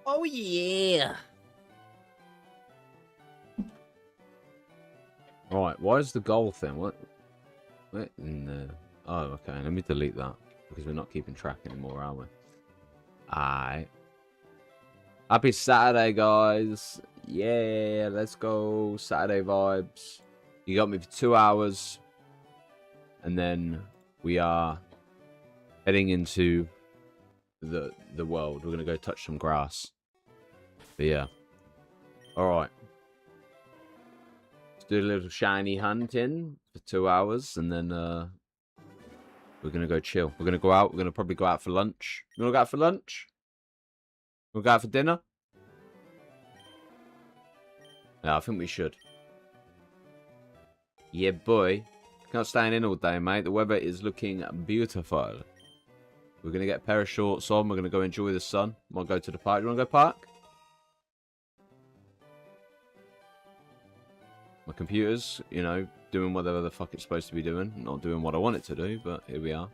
Oh, yeah. Right, why is the goal thing? What in the... Oh, okay, let me delete that. Because we're not keeping track anymore, are we? Alright. Happy Saturday, guys. Yeah, let's go. Saturday vibes. You got me for 2 hours. And then we are heading into the world. We're going to go touch some grass. But yeah. Alright. Let's do a little shiny hunting for 2 hours. And then we're going to go chill. We're going to go out. We're going to probably go out for lunch. You want to go out for lunch? We'll go out for dinner? Yeah, I think we should. Yeah, boy. Can't stay in all day, mate. The weather is looking beautiful. We're going to get a pair of shorts on. We're going to go enjoy the sun. Might go to the park. You want to go park? My computer's, you know, doing whatever the fuck it's supposed to be doing. Not doing what I want it to do, but here we are.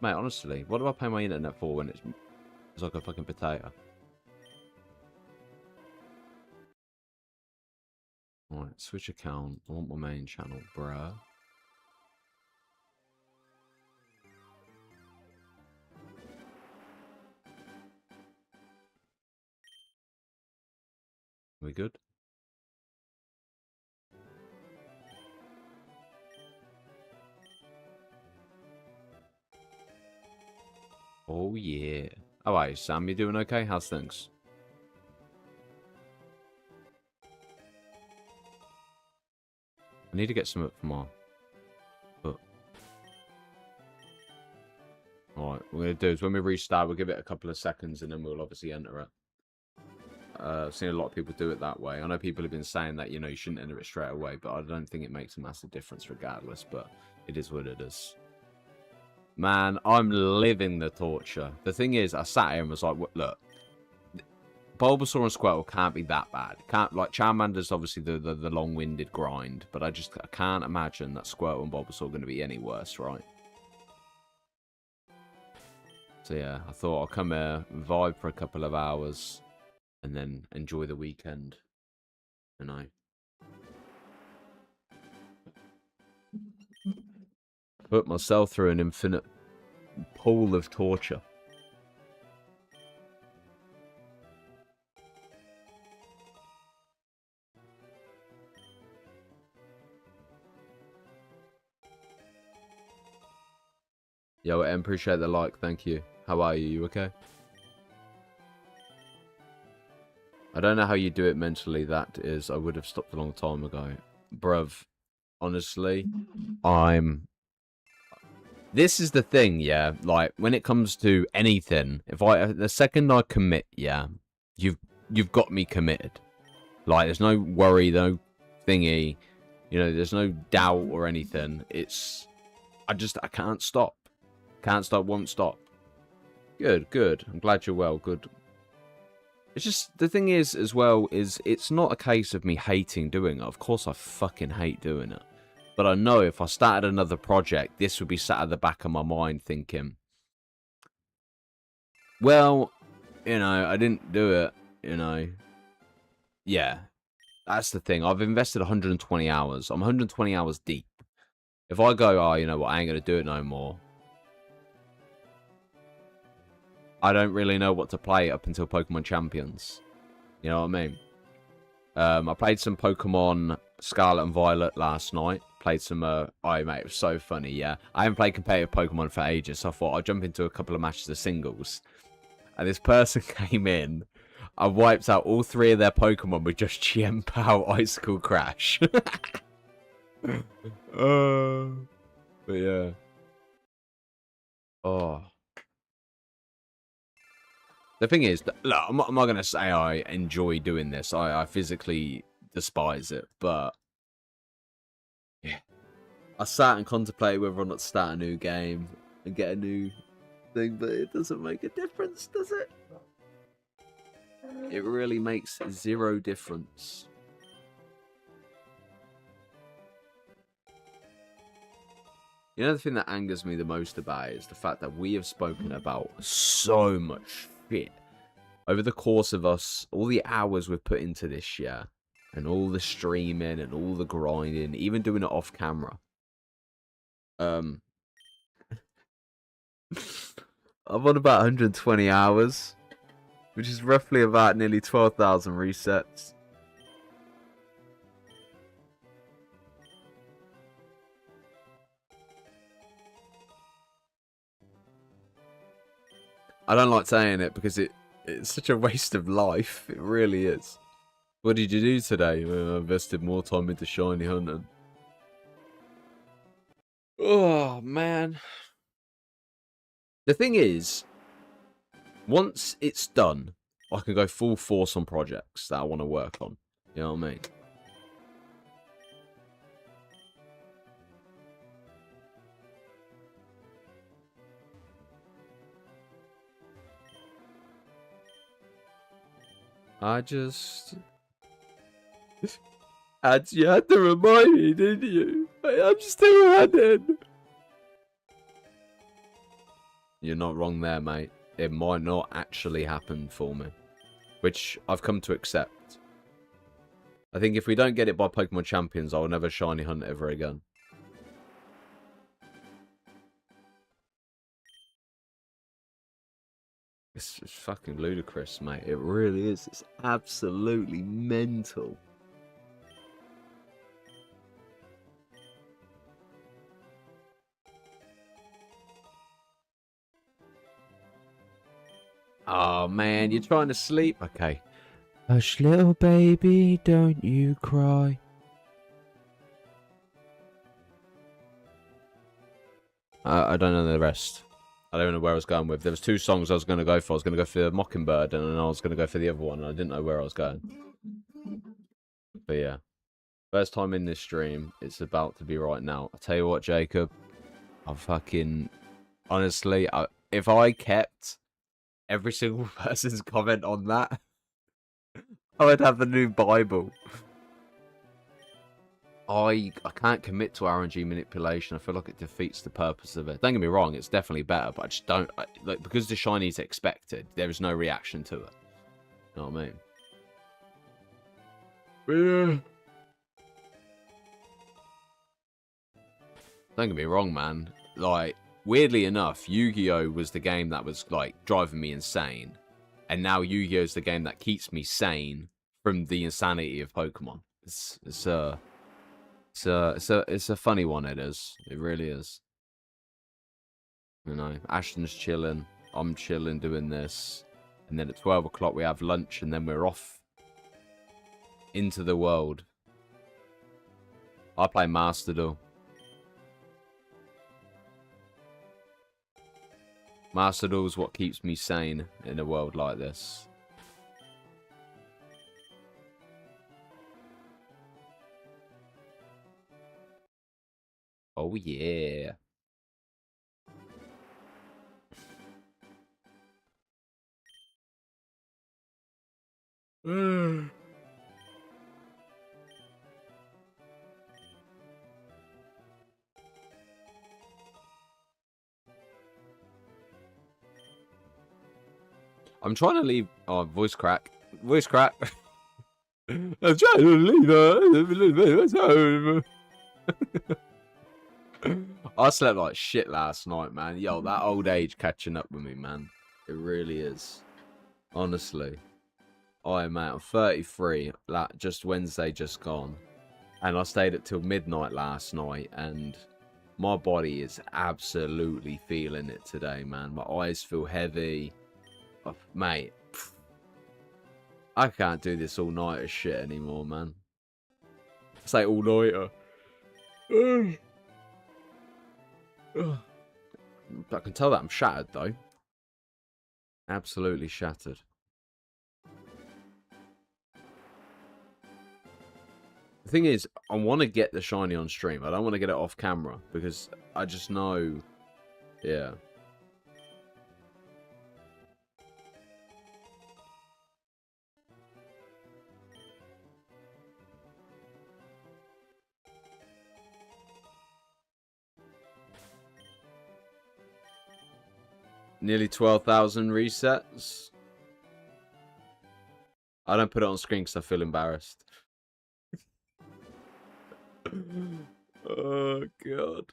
Mate, honestly, what do I pay my internet for when it's like a fucking potato? Alright, switch account. I want my main channel, bruh. We good? Oh, yeah. Alright, Sam, you doing okay? How's things? I need to get some up for my... But... Alright, what we're going to do is when we restart, we'll give it a couple of seconds and then we'll obviously enter it. I've seen a lot of people do it that way. I know people have been saying that, you know, you shouldn't enter it straight away, but I don't think it makes a massive difference regardless, but it is what it is. Man, I'm living the torture. The thing is, I sat here and was like, look, Bulbasaur and Squirtle can't be that bad. Can't, like, Charmander's obviously the long-winded grind, but I can't imagine that Squirtle and Bulbasaur are going to be any worse, right? So yeah, I thought I'll come here, vibe for a couple of hours, and then enjoy the weekend. And I put myself through an infinite pool of torture. Yo, Em, appreciate the like, thank you. How are you? You okay? I don't know how you do it mentally, that is. I would have stopped a long time ago. Bruv, honestly, this is the thing, yeah. Like, when it comes to anything, the second I commit, yeah, you've got me committed. Like, there's no worry, no thingy, you know, there's no doubt or anything. I can't stop. Can't stop, won't stop. Good, good. I'm glad you're well. Good. It's just, the thing is, as well, is it's not a case of me hating doing it. Of course I fucking hate doing it. But I know if I started another project, this would be sat at the back of my mind thinking, well, you know, I didn't do it, you know. Yeah, that's the thing. I've invested 120 hours. I'm 120 hours deep. If I go, oh, you know what, I ain't going to do it no more, I don't really know what to play up until Pokemon Champions. You know what I mean? I played some Pokemon Scarlet and Violet last night. Played some, oh, mate, it was so funny, yeah. I haven't played competitive Pokemon for ages, so I thought I'd jump into a couple of matches of singles. And this person came in. I wiped out all 3 of their Pokemon with just Chien-Pao Icicle Crash. But yeah. Oh. The thing is, look, I'm not going to say I enjoy doing this. I physically despise it, but yeah. I sat and contemplated whether or not to start a new game and get a new thing, but it doesn't make a difference, does it? It really makes 0 difference. You know, the thing that angers me the most about it is the fact that we have spoken about so much shit over the course of us, all the hours we've put into this, yeah, and all the streaming and all the grinding, even doing it off camera, I'm on about 120 hours, which is roughly about nearly 12,000 resets. I don't like saying it because it's such a waste of life. It really is. What did you do today? Well, I invested more time into shiny hunting. Oh, man. The thing is, once it's done, I can go full force on projects that I want to work on. You know what I mean? You had to remind me, didn't you? I'm still hunting. You're not wrong there, mate. It might not actually happen for me, which I've come to accept. I think if we don't get it by Pokemon Champions, I'll never shiny hunt ever again. It's fucking ludicrous, mate. It really is. It's absolutely mental. Oh, man, you're trying to sleep? Okay. Hush, little baby, don't you cry. I don't know the rest. I don't know where I was going with. There was two songs I was going to go for. I was going to go for Mockingbird, and then I was going to go for the other one, and I didn't know where I was going. But yeah. First time in this stream. It's about to be right now. I tell you what, Jacob. I fucking... Honestly, if I kept every single person's comment on that, I would have the new Bible. I can't commit to RNG manipulation. I feel like it defeats the purpose of it. Don't get me wrong, it's definitely better, but I just don't... like, because the shiny is expected, there is no reaction to it. You know what I mean? Yeah. Don't get me wrong, man. Like, weirdly enough, Yu-Gi-Oh! Was the game that was, like, driving me insane. And now Yu-Gi-Oh! Is the game that keeps me sane from the insanity of Pokemon. It's a funny one, it is. It really is. You know, Ashton's chilling. I'm chilling doing this. And then at 12 o'clock we have lunch and then we're off into the world. I play Master Duel. Master Duel is what keeps me sane in a world like this. Oh yeah. I'm trying to leave... Oh, voice crack. Voice crack. I'm trying to leave home. I slept like shit last night, man. Yo, that old age catching up with me, man. It really is. Honestly. I'm 33. Like, just Wednesday just gone. And I stayed up till midnight last night. And my body is absolutely feeling it today, man. My eyes feel heavy. Oh, mate. I can't do this all-nighter shit anymore, man. Say all-nighter. I can tell that I'm shattered, though. Absolutely shattered. The thing is, I want to get the shiny on stream. I don't want to get it off camera because I just know... Yeah. Nearly 12,000 resets. I don't put it on screen because I feel embarrassed. Oh, God.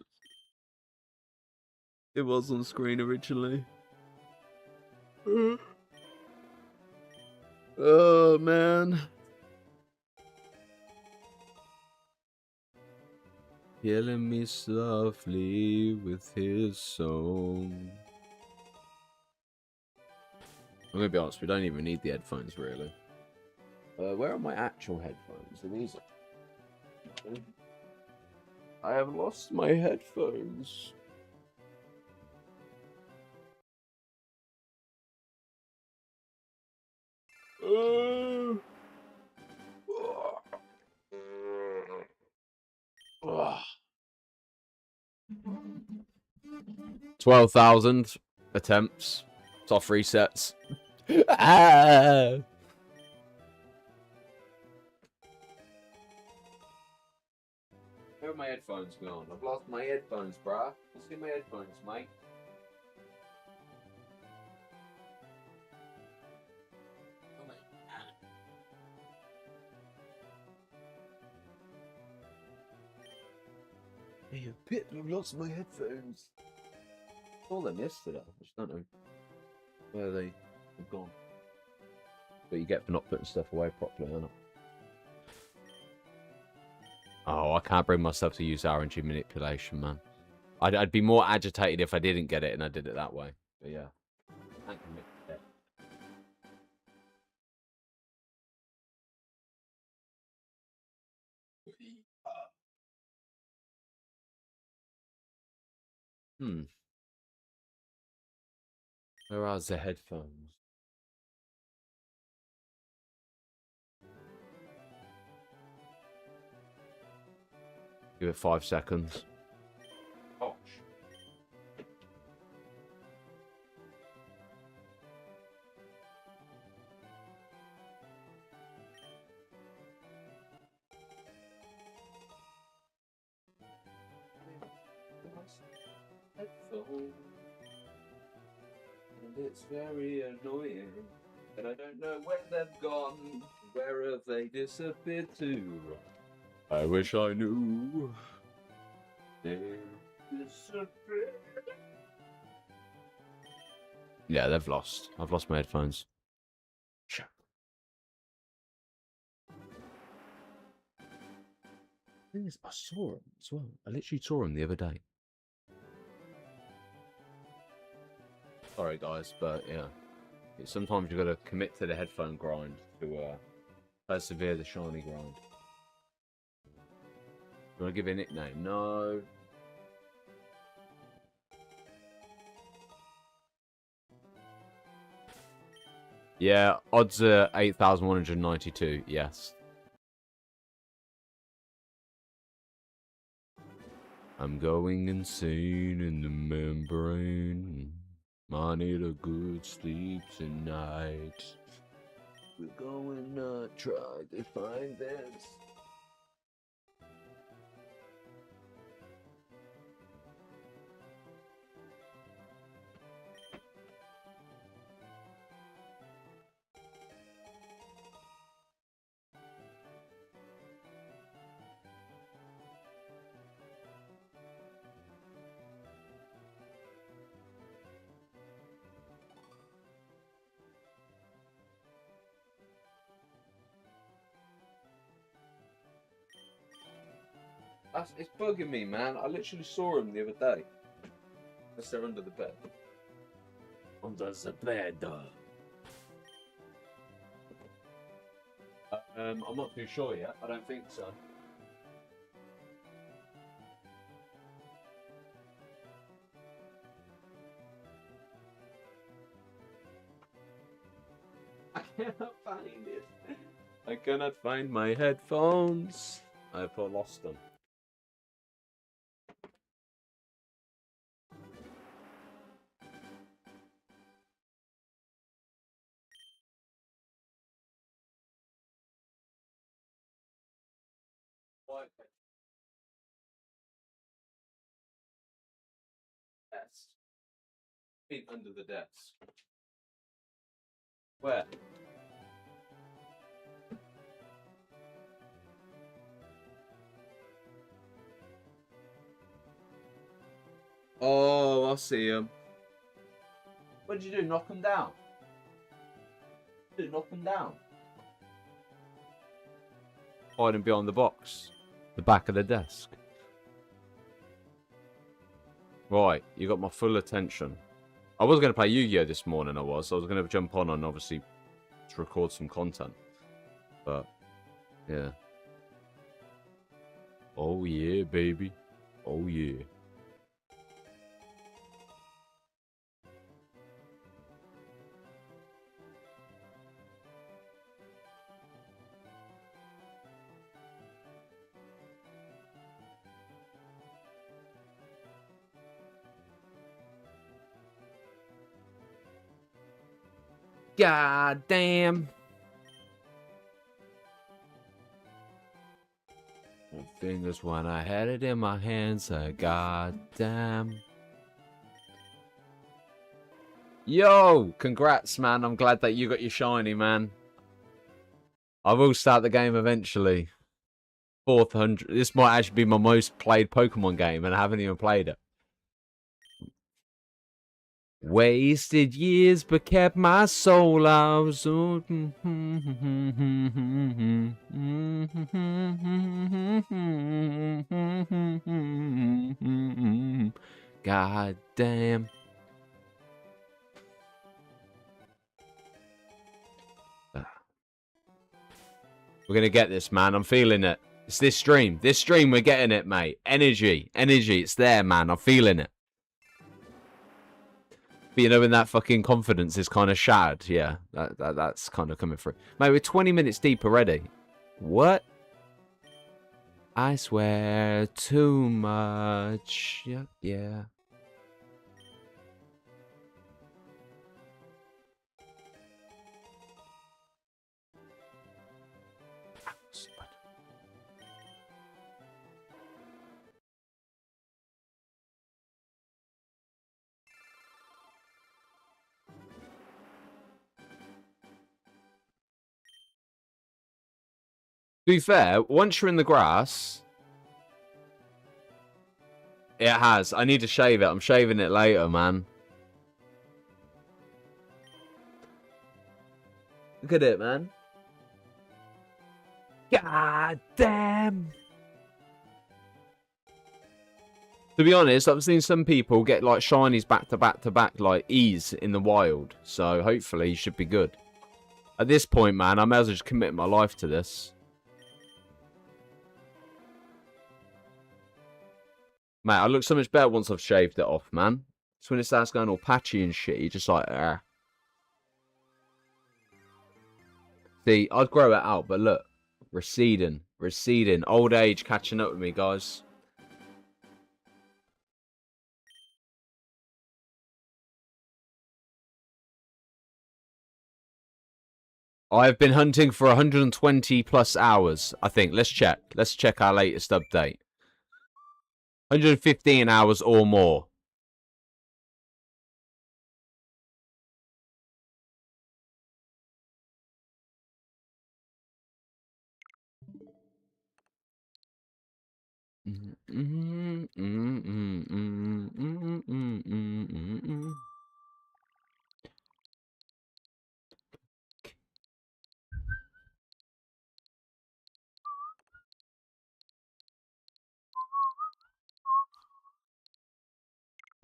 It was on screen originally. Oh, man. Killing me softly with his song. I'm gonna be honest, we don't even need the headphones, really. Where are my actual headphones? Are these? I have lost my headphones. Oh. 12,000 attempts. Soft resets. Ah! Where are my headphones gone? I've lost my headphones, bruh. Let's see my headphones, mate. Hey, Pit, I've lost my headphones. I saw them yesterday. I just don't know where they have gone. But you get for not putting stuff away properly, innit? Oh, I can't bring myself to use RNG manipulation, man. I'd be more agitated if I didn't get it and I did it that way. But yeah, I can't commit to that. Where are the headphones? Give it 5 seconds. Oh. Headphones. And it's very annoying. And I don't know where they've gone. Where have they disappeared to? I wish I knew. They disappeared. Yeah, they've lost. I've lost my headphones. Sure. The thing is, I saw them as well. I literally saw them the other day. Sorry, guys, but yeah. Sometimes you've got to commit to the headphone grind to persevere the shiny grind. You want to give it a nickname? No. Yeah, odds are 8,192, yes. I'm going insane in the membrane. I need a good sleep tonight. We're going to try to find this. It's bugging me, man. I literally saw him the other day. Unless they're under the bed. Under the bed. I'm not too sure yet. I don't think so. I cannot find it. I cannot find my headphones. I've lost them. What? Desk. Been under the desk. Where? I see him. What did you do? Knock him down? Knock him down. Hiding behind the box. The back of the desk. Right, you got my full attention. I was going to play Yu-Gi-Oh! This morning, I was going to jump on and obviously to record some content. But, yeah. Oh yeah, baby. Oh yeah. God damn. Fingers when I had it in my hands. God damn. Yo, congrats, man. I'm glad that you got your shiny, man. I will start the game eventually. 400. This might actually be my most played Pokemon game, and I haven't even played it. Wasted years, but kept my soul out. God damn. We're gonna get this, man. I'm feeling it. It's this stream. This stream, we're getting it, mate. Energy. Energy. It's there, man. I'm feeling it. But you know when that fucking confidence is kind of shattered? Yeah, that's kind of coming through. Mate, we're 20 minutes deep already. What? I swear too much. Yeah, yeah. To be fair, once you're in the grass, it has. I need to shave it. I'm shaving it later, man. Look at it, man. God damn. To be honest, I've seen some people get like shinies back to back to back, like ease in the wild. So hopefully you should be good. At this point, man, I may as well just commit my life to this. Mate, I look so much better once I've shaved it off, man. It's when it starts going all patchy and shit, you're just like, ah. See, I'd grow it out, but look. Receding. Receding. Old age catching up with me, guys. I've been hunting for 120 plus hours, I think. Let's check. Let's check our latest update. 115 hours or more.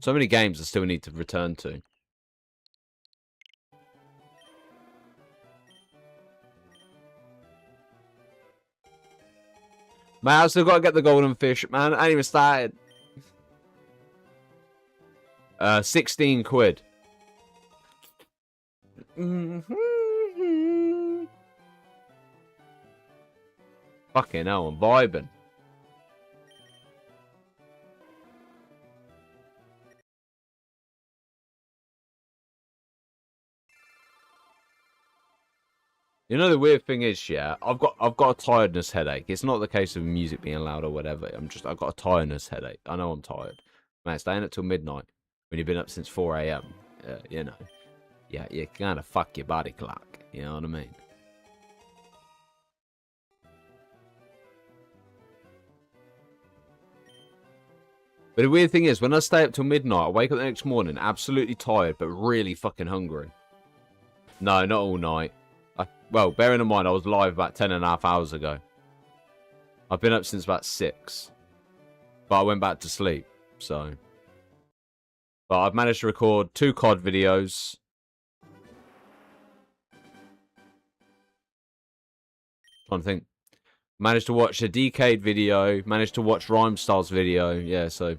So many games I still need to return to. Man, I still got to get the golden fish, man. I ain't even started. 16 quid. Fucking hell, I'm vibing. You know the weird thing is, yeah, I've got a tiredness headache. It's not the case of music being loud or whatever. I've got a tiredness headache. I know I'm tired. Man, staying up till midnight when you've been up since 4 a.m. You know, yeah, you kind of fuck your body clock. You know what I mean? But the weird thing is, when I stay up till midnight, I wake up the next morning absolutely tired, but really fucking hungry. No, not all night. Well, bearing in mind, I was live about 10.5 hours ago. I've been up since about 6. But I went back to sleep, so. But I've managed to record 2 COD videos. Trying to think. Managed to watch a Decade video. Managed to watch Rhymestar's video. Yeah, so.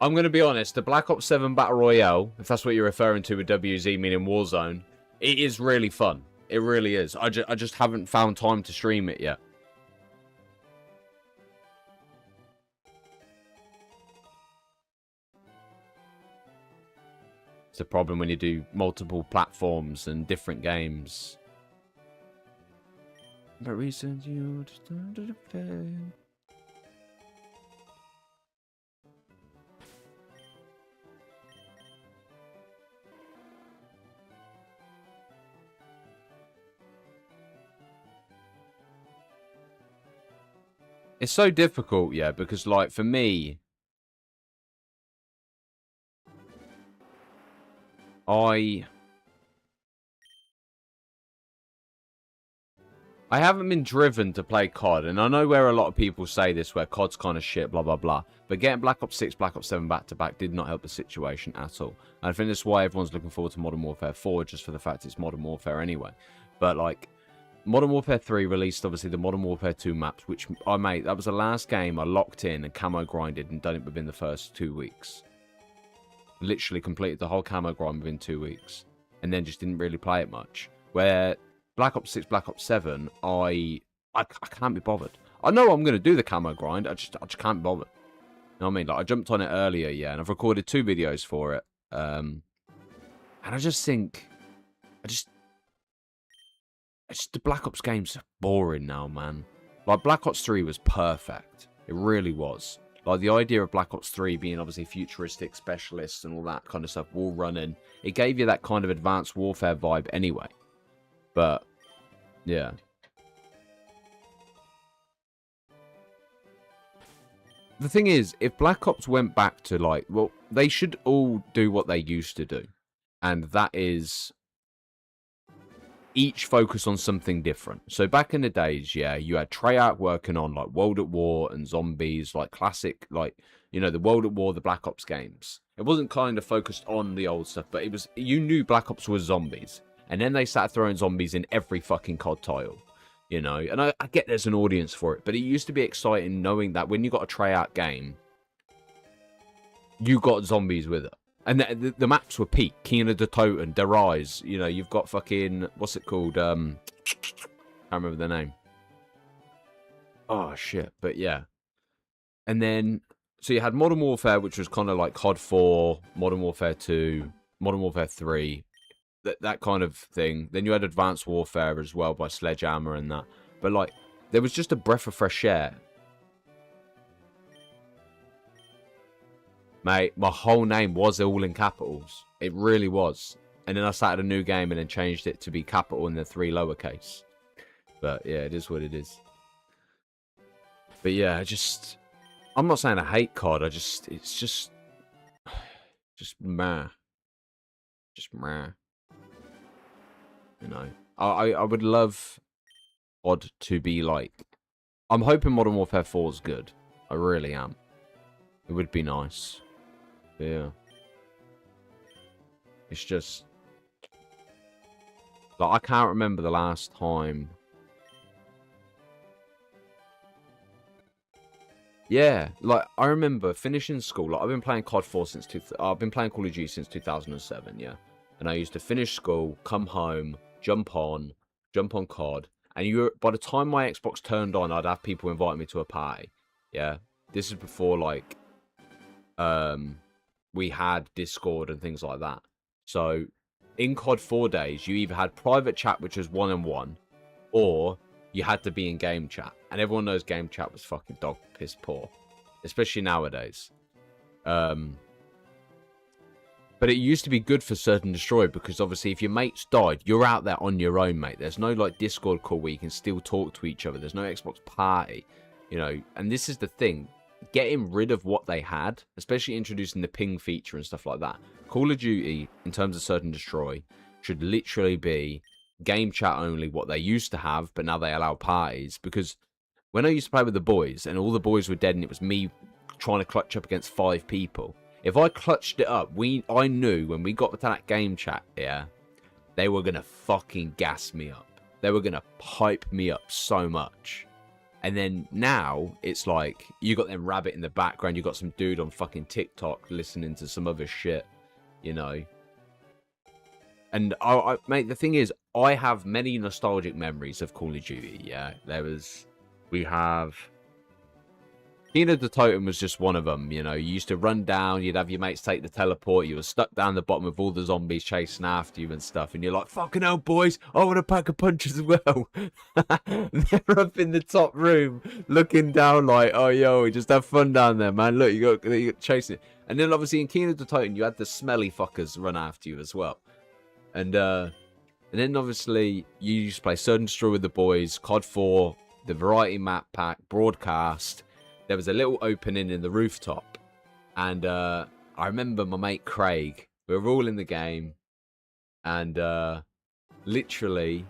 I'm going to be honest, the Black Ops 7 Battle Royale, if that's what you're referring to with WZ meaning Warzone, it is really fun. It really is. I just haven't found time to stream it yet. It's a problem when you do multiple platforms and different games. But recent you started to fade. It's so difficult, yeah, because, like, for me, I haven't been driven to play COD, and I know where a lot of people say this, where COD's kind of shit, blah, blah, blah. But getting Black Ops 6, Black Ops 7 back-to-back did not help the situation at all. And I think that's why everyone's looking forward to Modern Warfare 4, just for the fact it's Modern Warfare anyway. But, like, Modern Warfare 3 released, obviously, the Modern Warfare 2 maps, which I made. That was the last game I locked in and camo grinded and done it within the first 2 weeks. Literally completed the whole camo grind within 2 weeks. And then just didn't really play it much. Where Black Ops 6, Black Ops 7, I can't be bothered. I know I'm going to do the camo grind, I just can't be bothered. You know what I mean? Like, I jumped on it earlier, yeah, and I've recorded 2 videos for it. And I just think... the Black Ops games are boring now, man. Like, Black Ops 3 was perfect. It really was. Like, the idea of Black Ops 3 being obviously futuristic specialists and all that kind of stuff, wall running, it gave you that kind of advanced warfare vibe anyway. But, yeah. The thing is, if Black Ops went back to, like, well, they should all do what they used to do. And that is... each focus on something different. So back in the days, yeah, you had Treyarch working on like World at War and Zombies, like classic, like, you know, the World at War, the Black Ops games. It wasn't kind of focused on the old stuff, but it was, you knew Black Ops was zombies. And then they started throwing zombies in every fucking COD title, you know. And I get there's an audience for it, but it used to be exciting knowing that when you got a Treyarch game, you got zombies with it. And the maps were peak. Kina de Toten, Der Rise. You know, you've got fucking... what's it called? I can't remember the name. Oh, shit. But, yeah. And then... so you had Modern Warfare, which was kind of like COD 4, Modern Warfare 2, Modern Warfare 3. That kind of thing. Then you had Advanced Warfare as well by Sledgehammer and that. But, like, there was just a breath of fresh air. Mate, my whole name was all in capitals. It really was. And then I started a new game and then changed it to be capital and then 3 lowercase. But yeah, it is what it is. But yeah, I'm not saying I hate COD. It's just meh. Just meh. You know, I would love COD to be like... I'm hoping Modern Warfare 4 is good. I really am. It would be nice. Yeah. It's just... like, I can't remember the last time... yeah, like, I remember finishing school. Like, I've been playing COD 4 since... I've been playing Call of Duty since 2007, yeah. And I used to finish school, come home, jump on COD, And by the time my Xbox turned on, I'd have people invite me to a party. Yeah, this is before like we had Discord and things like that. So in COD 4 days, you either had private chat, which was 1-on-1, or you had to be in game chat. And everyone knows game chat was fucking dog piss poor, especially nowadays. But it used to be good for Search and Destroy, because obviously if your mates died, you're out there on your own, mate. There's no like Discord call where you can still talk to each other. There's no Xbox party, you know. And this is the thing, getting rid of what they had, especially introducing the ping feature and stuff like that. Call of Duty, in terms of Search and Destroy, should literally be game chat only, what they used to have, but now they allow parties. Because when I used to play with the boys and all the boys were dead and it was me trying to clutch up against 5 people, if I clutched it up, I knew when we got to that game chat, yeah, they were going to fucking gas me up. They were going to pipe me up so much. And then now, it's like, you got them rabbit in the background, you got some dude on fucking TikTok listening to some other shit, you know. And, mate, the thing is, I have many nostalgic memories of Call of Duty, yeah. We have... Kino the Totem was just one of them, you know. You used to run down, you'd have your mates take the teleport, you were stuck down the bottom with all the zombies chasing after you and stuff, and you're like, fucking hell, boys, I want a pack of punches as well. They're up in the top room, looking down like, oh, yo, just have fun down there, man. Look, you got chasing it. And then, obviously, in Kino the Totem, you had the smelly fuckers run after you as well. And then, obviously, you used to play Search and Destroy with the boys, COD 4, the Variety Map Pack, Broadcast. There was a little opening in the rooftop, and I remember my mate Craig, we were all in the game, and literally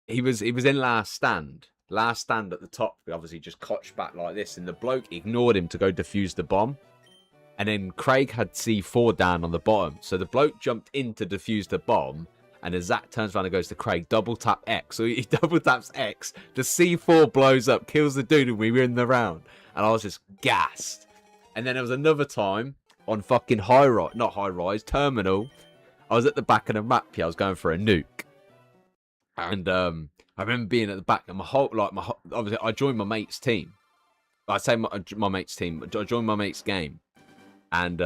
he was in last stand at the top. We obviously just cotched back like this, and the bloke ignored him to go defuse the bomb, and then Craig had C4 down on the bottom, so the bloke jumped in to defuse the bomb. And as Zach turns around and goes to Craig, double tap X. So he double taps X. The C4 blows up, kills the dude, and we win the round. And I was just gassed. And then there was another time on fucking Terminal. I was at the back of the map here. I was going for a nuke. And I remember being at the back. And obviously, I joined my mate's team. I say my mate's team. I joined my mate's game. And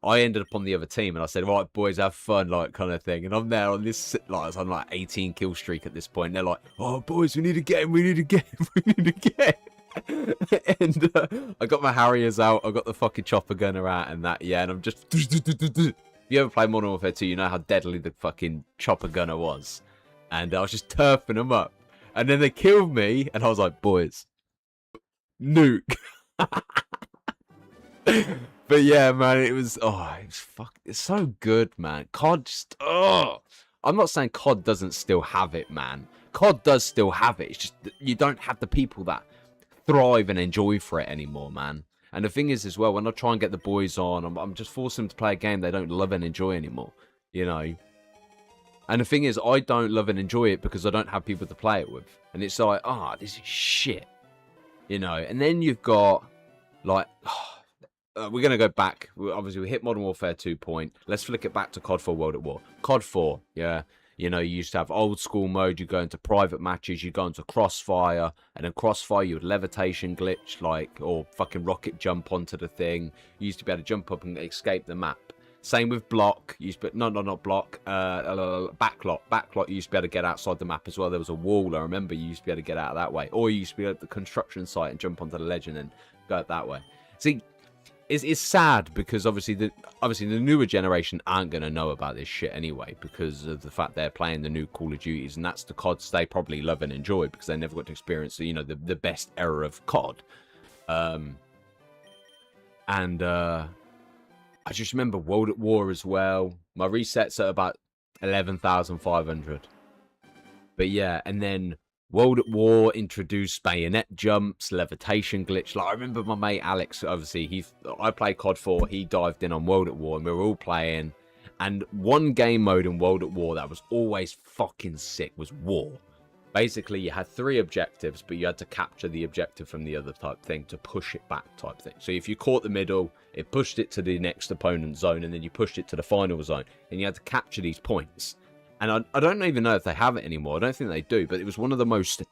I ended up on the other team, and I said, right, boys, have fun, like, kind of thing. And I'm there on this, like, I was on, like, 18 kill streak at this point. And they're like, oh, boys, we need to get him, we need to get him, we need to get him. And I got my Harriers out, I got the fucking chopper gunner out and that, yeah, and I'm just... If you ever play Modern Warfare 2, you know how deadly the fucking chopper gunner was. And I was just turfing them up. And then they killed me, and I was like, boys, nuke. But yeah, man, it's so good, man. COD just, I'm not saying COD doesn't still have it, man. COD does still have it. It's just you don't have the people that thrive and enjoy for it anymore, man. And the thing is, as well, when I try and get the boys on, I'm just forcing them to play a game they don't love and enjoy anymore, you know. And the thing is, I don't love and enjoy it because I don't have people to play it with. And it's like, this is shit, you know. And then you've got, like... we're going to go back. Obviously, we hit Modern Warfare 2 point. Let's flick it back to COD 4 World at War. COD 4, yeah. You know, you used to have old school mode. You go into private matches. You go into Crossfire. And then Crossfire, you would levitation glitch, like, or fucking rocket jump onto the thing. You used to be able to jump up and escape the map. Same with Block. You used to be, not Block. Backlot. Backlot, you used to be able to get outside the map as well. There was a wall. I remember you used to be able to get out that way. Or you used to be at the construction site and jump onto the ledge and then go out that way. See... It's sad because obviously the newer generation aren't going to know about this shit anyway because of the fact they're playing the new Call of Duties, and that's the CODs they probably love and enjoy because they never got to experience, you know, the best era of COD. I just remember World at War as well. My resets at about 11,500. But yeah, and then World at War introduced bayonet jumps, levitation glitch. Like I remember my mate Alex, obviously I played COD 4, he dived in on World at War and we were all playing. And one game mode in World at War that was always fucking sick was War. Basically, you had 3 objectives, but you had to capture the objective from the other type thing to push it back type thing. So if you caught the middle, it pushed it to the next opponent's zone, and then you pushed it to the final zone. And you had to capture these points. And I don't even know if they have it anymore. I don't think they do, but it was one of the most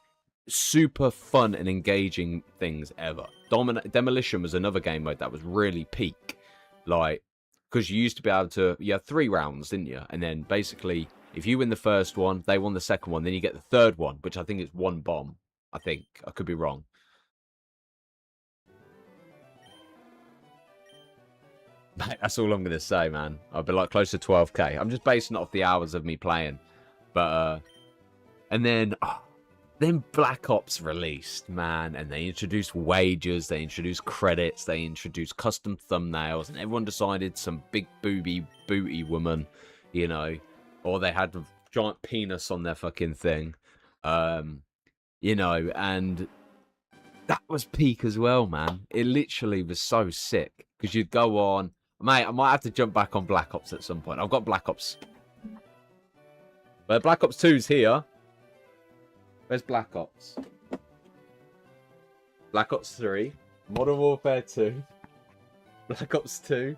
super fun and engaging things ever. Demolition was another game mode that was really peak. Like, because you used to be able to, you had 3 rounds, didn't you? And then basically, if you win the first one, they won the second one, then you get the third one, which I think is 1 bomb. I think. I could be wrong. That's all I'm going to say, man. I'll be like close to 12k. I'm just basing it off the hours of me playing. But, and then Black Ops released, man. And they introduced wages, they introduced credits, they introduced custom thumbnails. And everyone decided some big booty woman, you know. Or they had a giant penis on their fucking thing. You know, and that was peak as well, man. It literally was so sick. Because you'd go on... Mate, I might have to jump back on Black Ops at some point. I've got Black Ops. But Black Ops 2's here. Where's Black Ops? Black Ops 3. Modern Warfare 2. Black Ops 2.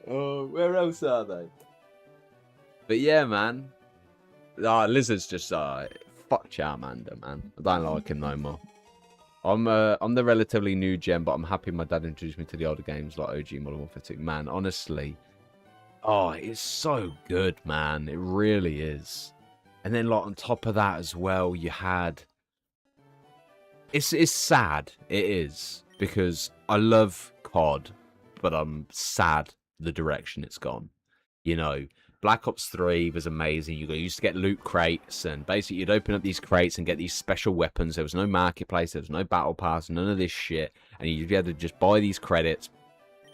Oh, where else are they? But yeah, man. Lizard's just... fuck Charmander, man. I don't like him no more. I'm the relatively new gen, but I'm happy my dad introduced me to the older games like OG Modern Warfare 2. Man, honestly, it's so good, man. It really is. And then like on top of that as well, you had... It's sad. It is. Because I love COD, but I'm sad the direction it's gone. You know, Black Ops 3 was amazing. You used to get loot crates, and basically you'd open up these crates and get these special weapons. There was no marketplace, there was no battle pass, none of this shit. And you'd be able to just buy these credits.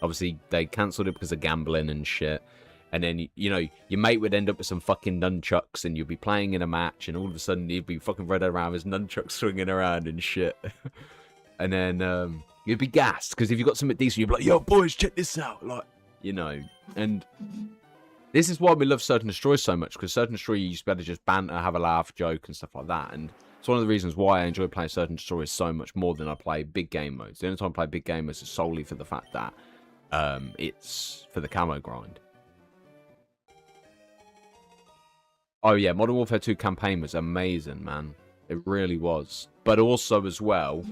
Obviously, they cancelled it because of gambling and shit. And then, you know, your mate would end up with some fucking nunchucks, and you'd be playing in a match, and all of a sudden you'd be fucking running around with nunchucks swinging around and shit. And then you'd be gassed, because if you got something decent, you'd be like, yo, boys, check this out. Like, you know, and... This is why we love Search and Destroy so much, because Search and Destroy, you used to be able to just banter, have a laugh, joke, and stuff like that. And it's one of the reasons why I enjoy playing Search and Destroy so much more than I play big game modes. The only time I play big game modes is solely for the fact that it's for the camo grind. Oh yeah, Modern Warfare 2 campaign was amazing, man. It really was. But also as well,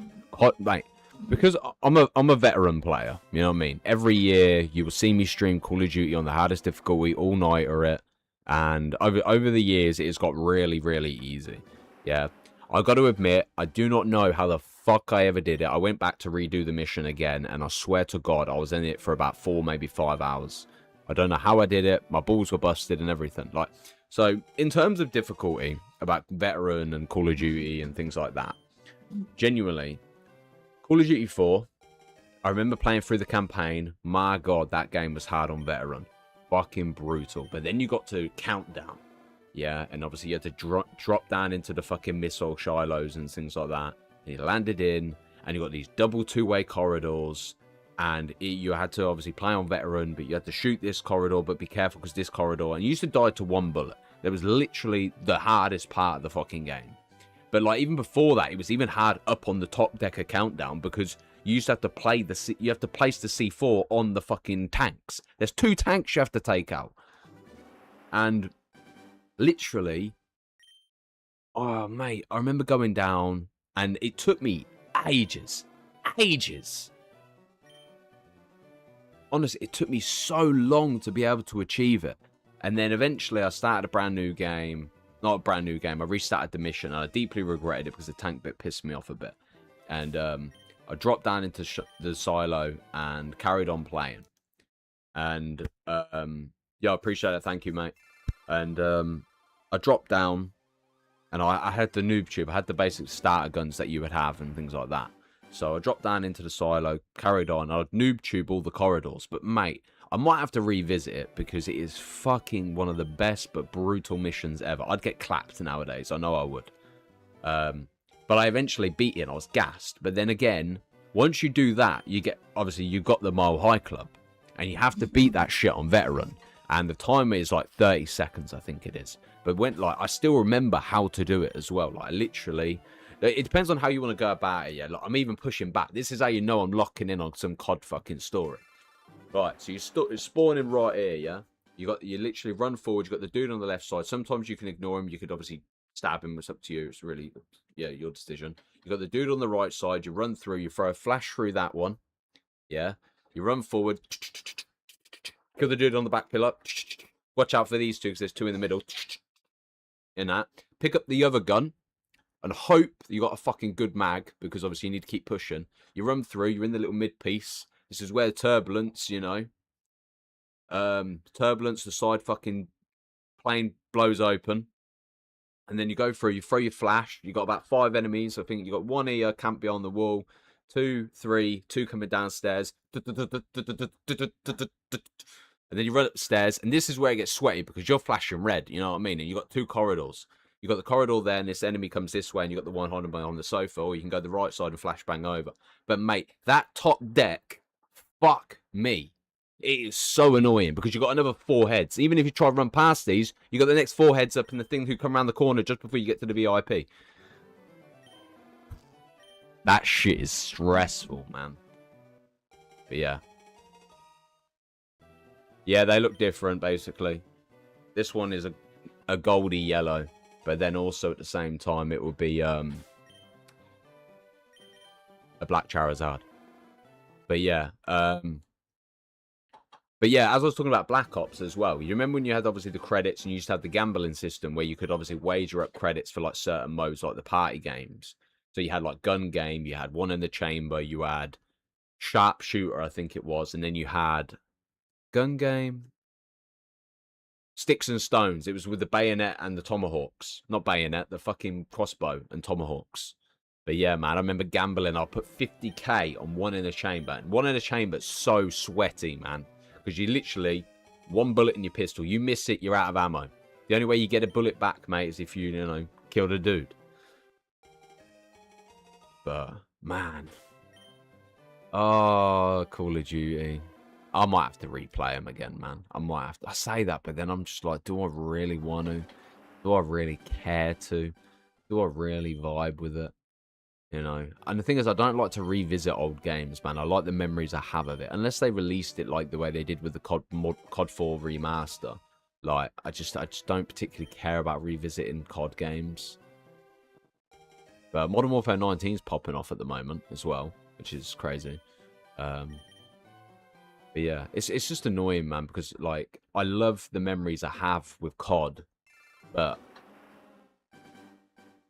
mate, because I'm a veteran player, you know what I mean? Every year you will see me stream Call of Duty on the hardest difficulty, all night or it, and over the years it has got really, really easy. Yeah, I got to admit, I do not know how the fuck I ever did it. I went back to redo the mission again, and I swear to God, I was in it for about 4, maybe 5 hours. I don't know how I did it. My balls were busted and everything. Like, so in terms of difficulty about veteran and Call of Duty and things like that, genuinely. Call of Duty 4, I remember playing through the campaign. My God, that game was hard on veteran. Fucking brutal. But then you got to Countdown. Yeah, and obviously you had to drop down into the fucking missile silos and things like that. And you landed in, and you got these double two-way corridors. And you had to obviously play on veteran, but you had to shoot this corridor, but be careful because this corridor... And you used to die to 1 bullet. That was literally the hardest part of the fucking game. But like even before that, it was even hard up on the top deck of Countdown because you used to have to play you have to place the C4 on the fucking tanks. There's 2 tanks you have to take out, and literally, oh mate, I remember going down, and it took me ages. Honestly, it took me so long to be able to achieve it, and then eventually I started a brand new game. Not a brand new game. I restarted the mission, and I deeply regretted it because the tank bit pissed me off a bit. And I dropped down into the silo and carried on playing. And yeah, I appreciate it. Thank you, mate. And I dropped down, and I had the noob tube. I had the basic starter guns that you would have and things like that. So I dropped down into the silo, carried on. I'd noob tube all the corridors. But mate, I might have to revisit it because it is fucking one of the best but brutal missions ever. I'd get clapped nowadays. I know I would. But I eventually beat it and I was gassed. But then again, once you do that, you get... Obviously, you got the Mile High Club. And you have to beat that shit on veteran. And the timer is like 30 seconds, I think it is. But I still remember how to do it as well. Like, literally... It depends on how you want to go about it, yeah. Like, I'm even pushing back. This is how you know I'm locking in on some COD fucking story. Right, so you're spawning right here, yeah? You literally run forward. You got the dude on the left side. Sometimes you can ignore him. You could obviously stab him. It's up to you. It's really, yeah, your decision. You got the dude on the right side. You run through. You throw a flash through that one. Yeah. You run forward. Kill the dude on the back pillar. Watch out for these two because there's two in the middle. In that. Pick up the other gun. And hope you got a fucking good mag, because obviously you need to keep pushing. You run through, you're in the little mid piece. This is where turbulence, you know. Turbulence, the side fucking plane blows open. And then you go through, you throw your flash. You got about 5 enemies. I think you got 1 here camped behind the wall. 2, 3, 2 coming downstairs. And then you run upstairs. And this is where it gets sweaty because you're flashing red, you know what I mean? And you got 2 corridors. You got the corridor there, and this enemy comes this way, and you got the one hiding on the sofa, or you can go the right side and flashbang over. But mate, that top deck, fuck me, it is so annoying because you got another 4 heads. Even if you try to run past these, you got the next 4 heads up, and the thing who come around the corner just before you get to the VIP. That shit is stressful, man. But yeah, they look different basically. This one is a goldy yellow. But then also at the same time, it would be a black Charizard. But yeah, as I was talking about Black Ops as well. You remember when you had obviously the credits and you used to have the gambling system where you could obviously wager up credits for like certain modes, like the party games. So you had like gun game, you had one in the chamber, you had sharpshooter, I think it was, and then you had gun game. Sticks and stones. It was with the bayonet and the tomahawks. Not bayonet, the fucking crossbow and tomahawks. But yeah, man, I remember gambling. I put 50k on one in a chamber. And one in a chamber is so sweaty, man. Because you literally, 1 bullet in your pistol. You miss it, you're out of ammo. The only way you get a bullet back, mate, is if you know, killed a dude. But, man. Oh, Call of Duty. I might have to replay them again, man. I might have to. I say that, but then I'm just like, do I really want to? Do I really care to? Do I really vibe with it? You know? And the thing is, I don't like to revisit old games, man. I like the memories I have of it. Unless they released it like the way they did with the COD 4 remaster. Like, I just don't particularly care about revisiting COD games. But Modern Warfare 19 is popping off at the moment as well, which is crazy. But yeah, it's just annoying, man, because like I love the memories I have with COD, but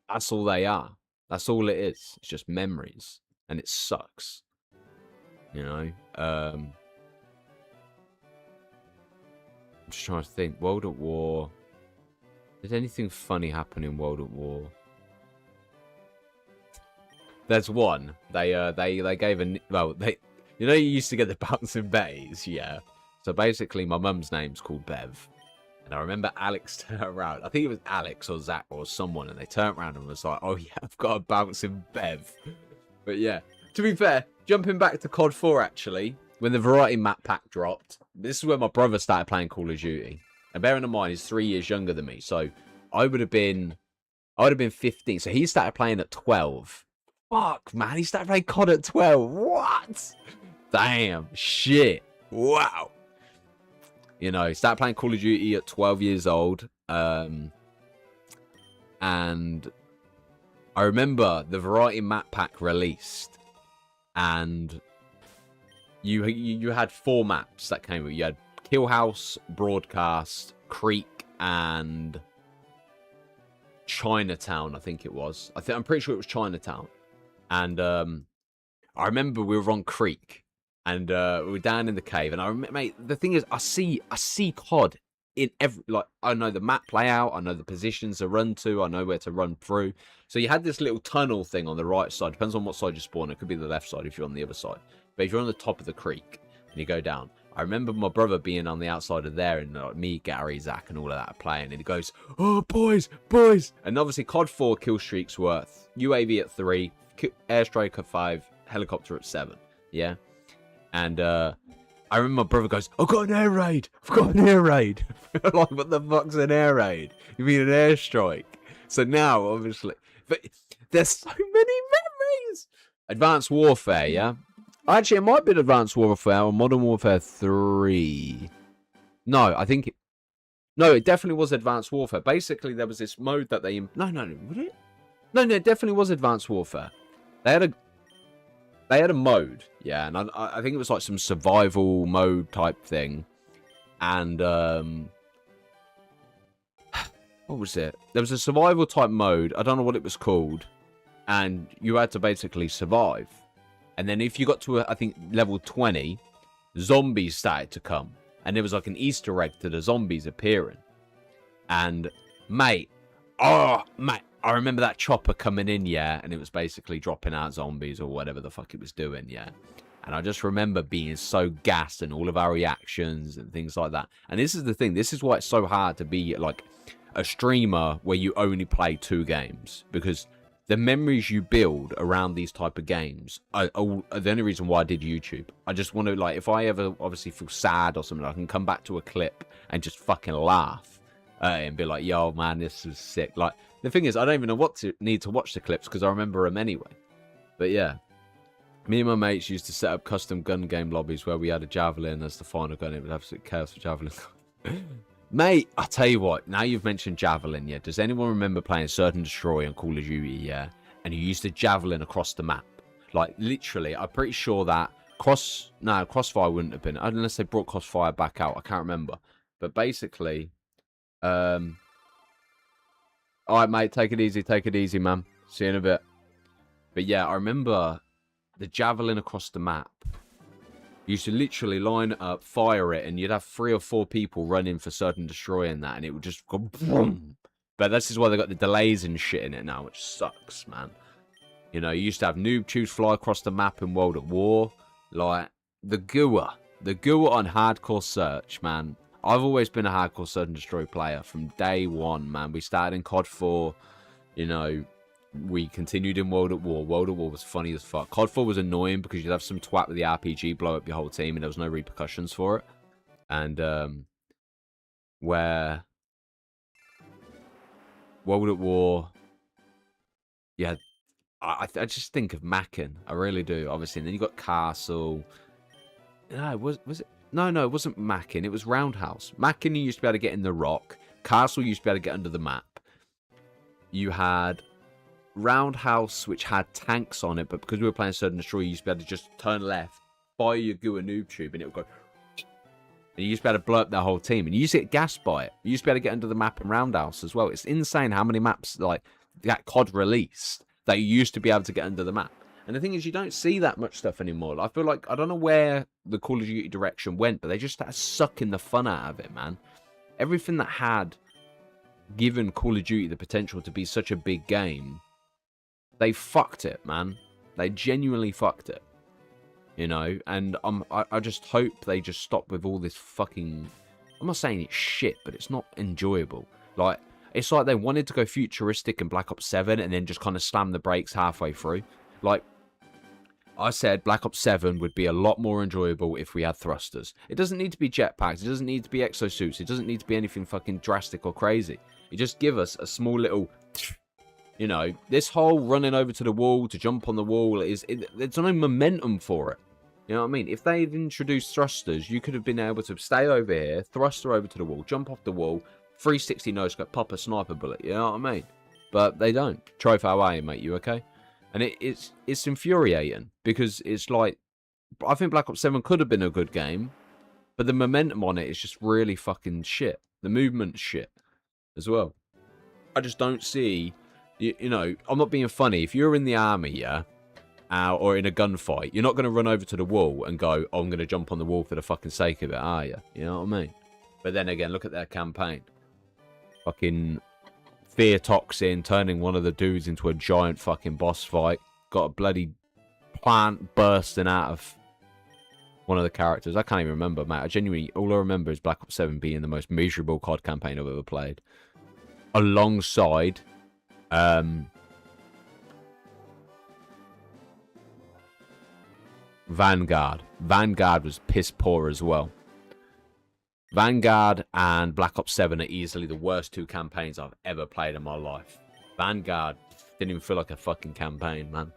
that's all they are. That's all it is. It's just memories, and it sucks. You know. I'm just trying to think. World at War. Did anything funny happen in World at War? There's one. They gave a You know, you used to get the bouncing bays, yeah. So basically, my mum's name's called Bev. And I remember Alex turned around. I think it was Alex or Zach or someone. And they turned around and was like, oh, yeah, I've got a bouncing Bev. But yeah, to be fair, jumping back to COD 4, actually, when the variety map pack dropped, this is where my brother started playing Call of Duty. And bearing in mind, he's 3 years younger than me. So I would have been 15. So he started playing at 12. Fuck, man. He started playing COD at 12. What? Damn, shit, wow. You know, started playing Call of Duty at 12 years old. And I remember the variety map pack released. And you had 4 maps that came with it. You had Kill House, Broadcast, Creek, and Chinatown, I think it was. I'm pretty sure it was Chinatown. And I remember we were on Creek. And we were down in the cave, and I remember, mate, the thing is, I see COD in every, like, I know the map layout, I know the positions to run to, I know where to run through. So you had this little tunnel thing on the right side, depends on what side you spawn. It could be the left side if you're on the other side. But if you're on the top of the creek and you go down, I remember my brother being on the outside of there, and like, me, Gary, Zach, and all of that playing, and he goes, oh, boys, and obviously COD 4 kill streaks were UAV at 3, airstrike at 5, helicopter at 7, yeah. And I remember my brother goes, I've got an air raid. Like, what the fuck's an air raid? You mean an airstrike? So now, obviously, but there's so many memories. Advanced Warfare, yeah? Actually, it might be Advanced Warfare or Modern Warfare 3. No, I think No, it definitely was Advanced Warfare. Basically, there was this mode that they... No, would it? No, it definitely was Advanced Warfare. They had a mode, yeah, and I think it was like some survival mode type thing. And, what was it? There was a survival type mode. I don't know what it was called. And you had to basically survive. And then if you got to, I think, level 20, zombies started to come. And there was like an Easter egg to the zombies appearing. And, mate, I remember that chopper coming in, yeah, and it was basically dropping out zombies or whatever the fuck it was doing, yeah. And I just remember being so gassed and all of our reactions and things like that. And this is the thing. This is why it's so hard to be, like, a streamer where you only play 2 games. Because the memories you build around these type of games are the only reason why I did YouTube. I just want to, like, if I ever obviously feel sad or something, I can come back to a clip and just fucking laugh and be like, yo, man, this was sick. Like, the thing is, I don't even know what to need to watch the clips because I remember them anyway. But yeah, me and my mates used to set up custom gun game lobbies where we had a javelin as the final gun. It was absolute chaos for javelin. Mate, I tell you what, now you've mentioned javelin, yeah, does anyone remember playing Search and Destroy on Call of Duty, yeah? And you used to javelin across the map. Like, literally, I'm pretty sure that Crossfire wouldn't have been, unless they brought Crossfire back out, I can't remember. But basically, alright, mate, take it easy, man. See you in a bit. But yeah, I remember the javelin across the map. You used to literally line it up, fire it, and you'd have 3 or 4 people running for Search and Destroy in that, and it would just go boom. But this is why they got the delays and shit in it now, which sucks, man. You know, you used to have noob tubes fly across the map in World at War. Like, the GUA on hardcore search, man. I've always been a hardcore Search and Destroy player from day one, man. We started in COD 4, you know, we continued in World at War. World at War was funny as fuck. COD 4 was annoying because you'd have some twat with the RPG blow up your whole team and there was no repercussions for it. And, where World at War, yeah, I just think of Mackin. I really do, obviously. And then you got Castle. No, was it? No, it wasn't Mackin. It was Roundhouse. Mackin, you used to be able to get in the rock. Castle, you used to be able to get under the map. You had Roundhouse, which had tanks on it, but because we were playing Search and Destroy, you used to be able to just turn left, fire your GUA noob tube, and it would go. And you used to be able to blow up their whole team. And you used to get gassed by it. You used to be able to get under the map in Roundhouse as well. It's insane how many maps, like, that COD released that you used to be able to get under the map. And the thing is, you don't see that much stuff anymore. I feel like, I don't know where the Call of Duty direction went, but they just started sucking the fun out of it, man. Everything that had given Call of Duty the potential to be such a big game, they fucked it, man. They genuinely fucked it. You know? And I just hope they just stop with all this fucking... I'm not saying it's shit, but it's not enjoyable. Like, it's like they wanted to go futuristic in Black Ops 7 and then just kind of slam the brakes halfway through. Like, I said Black Ops 7 would be a lot more enjoyable if we had thrusters. It doesn't need to be jetpacks. It doesn't need to be exosuits. It doesn't need to be anything fucking drastic or crazy. You just give us a small little... You know, this whole running over to the wall to jump on the wall, there's no momentum for it. You know what I mean? If they had introduced thrusters, you could have been able to stay over here, thruster over to the wall, jump off the wall, 360 no-scope, pop a sniper bullet. You know what I mean? But they don't. Trophy away, mate. You okay? And it's infuriating because it's like, I think Black Ops 7 could have been a good game, but the momentum on it is just really fucking shit. The movement's shit as well. I just don't see, you know, I'm not being funny. If you're in the army, yeah, or in a gunfight, you're not going to run over to the wall and go, oh, I'm going to jump on the wall for the fucking sake of it, are you? You know what I mean? But then again, look at their campaign. Fucking fear toxin, turning one of the dudes into a giant fucking boss fight. Got a bloody plant bursting out of one of the characters. I can't even remember, mate. I genuinely, all I remember is Black Ops 7 being the most miserable COD campaign I've ever played. Alongside, Vanguard. Vanguard was piss poor as well. Vanguard and Black Ops 7 are easily the worst 2 campaigns I've ever played in my life. Vanguard didn't even feel like a fucking campaign, man.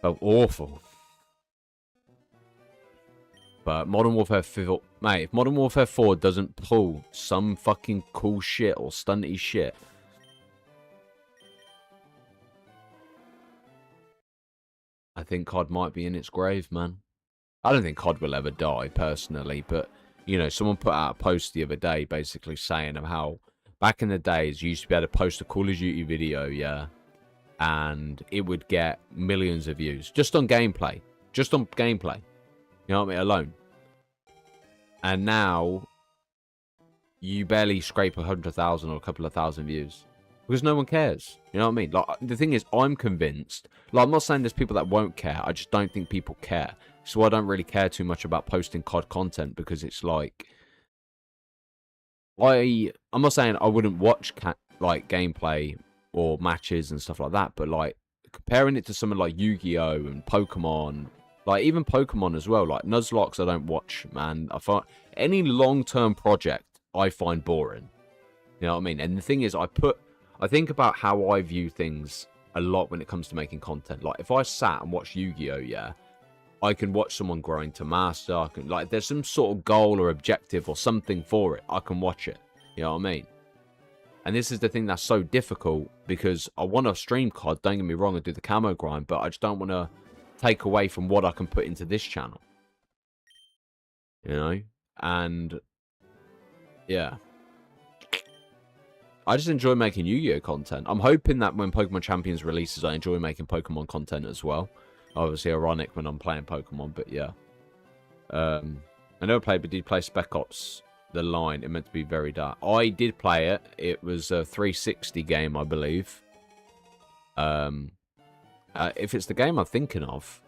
Felt awful. But Modern Warfare 4, mate, if Modern Warfare 4 doesn't pull some fucking cool shit or stunty shit, I think COD might be in its grave, man. I don't think COD will ever die, personally, but, you know, someone put out a post the other day basically saying of how back in the days you used to be able to post a Call of Duty video, yeah, and it would get millions of views just on gameplay. Just on gameplay. You know what I mean? Alone. And now you barely scrape 100,000 or a couple of thousand views because no one cares. You know what I mean? Like, the thing is, I'm convinced. Like, I'm not saying there's people that won't care. I just don't think people care. So I don't really care too much about posting COD content because it's like, I'm not saying I wouldn't watch like gameplay or matches and stuff like that, but like comparing it to something like Yu-Gi-Oh and Pokemon, like even Pokemon as well, like Nuzlocke I don't watch, man. I find any long-term project I find boring. You know what I mean? And the thing is, I think about how I view things a lot when it comes to making content. Like if I sat and watched Yu-Gi-Oh, yeah, I can watch someone growing to master. I can, like, there's some sort of goal or objective or something for it. I can watch it. You know what I mean? And this is the thing that's so difficult because I want to stream COD, don't get me wrong, and do the camo grind, but I just don't want to take away from what I can put into this channel. You know? And yeah. I just enjoy making Yu-Gi-Oh content. I'm hoping that when Pokemon Champions releases, I enjoy making Pokemon content as well. Obviously ironic when I'm playing Pokemon, but yeah. I never played, but did play Spec Ops The Line. It meant to be very dark. I did play it. It was a 360 game, I believe. If it's the game I'm thinking of.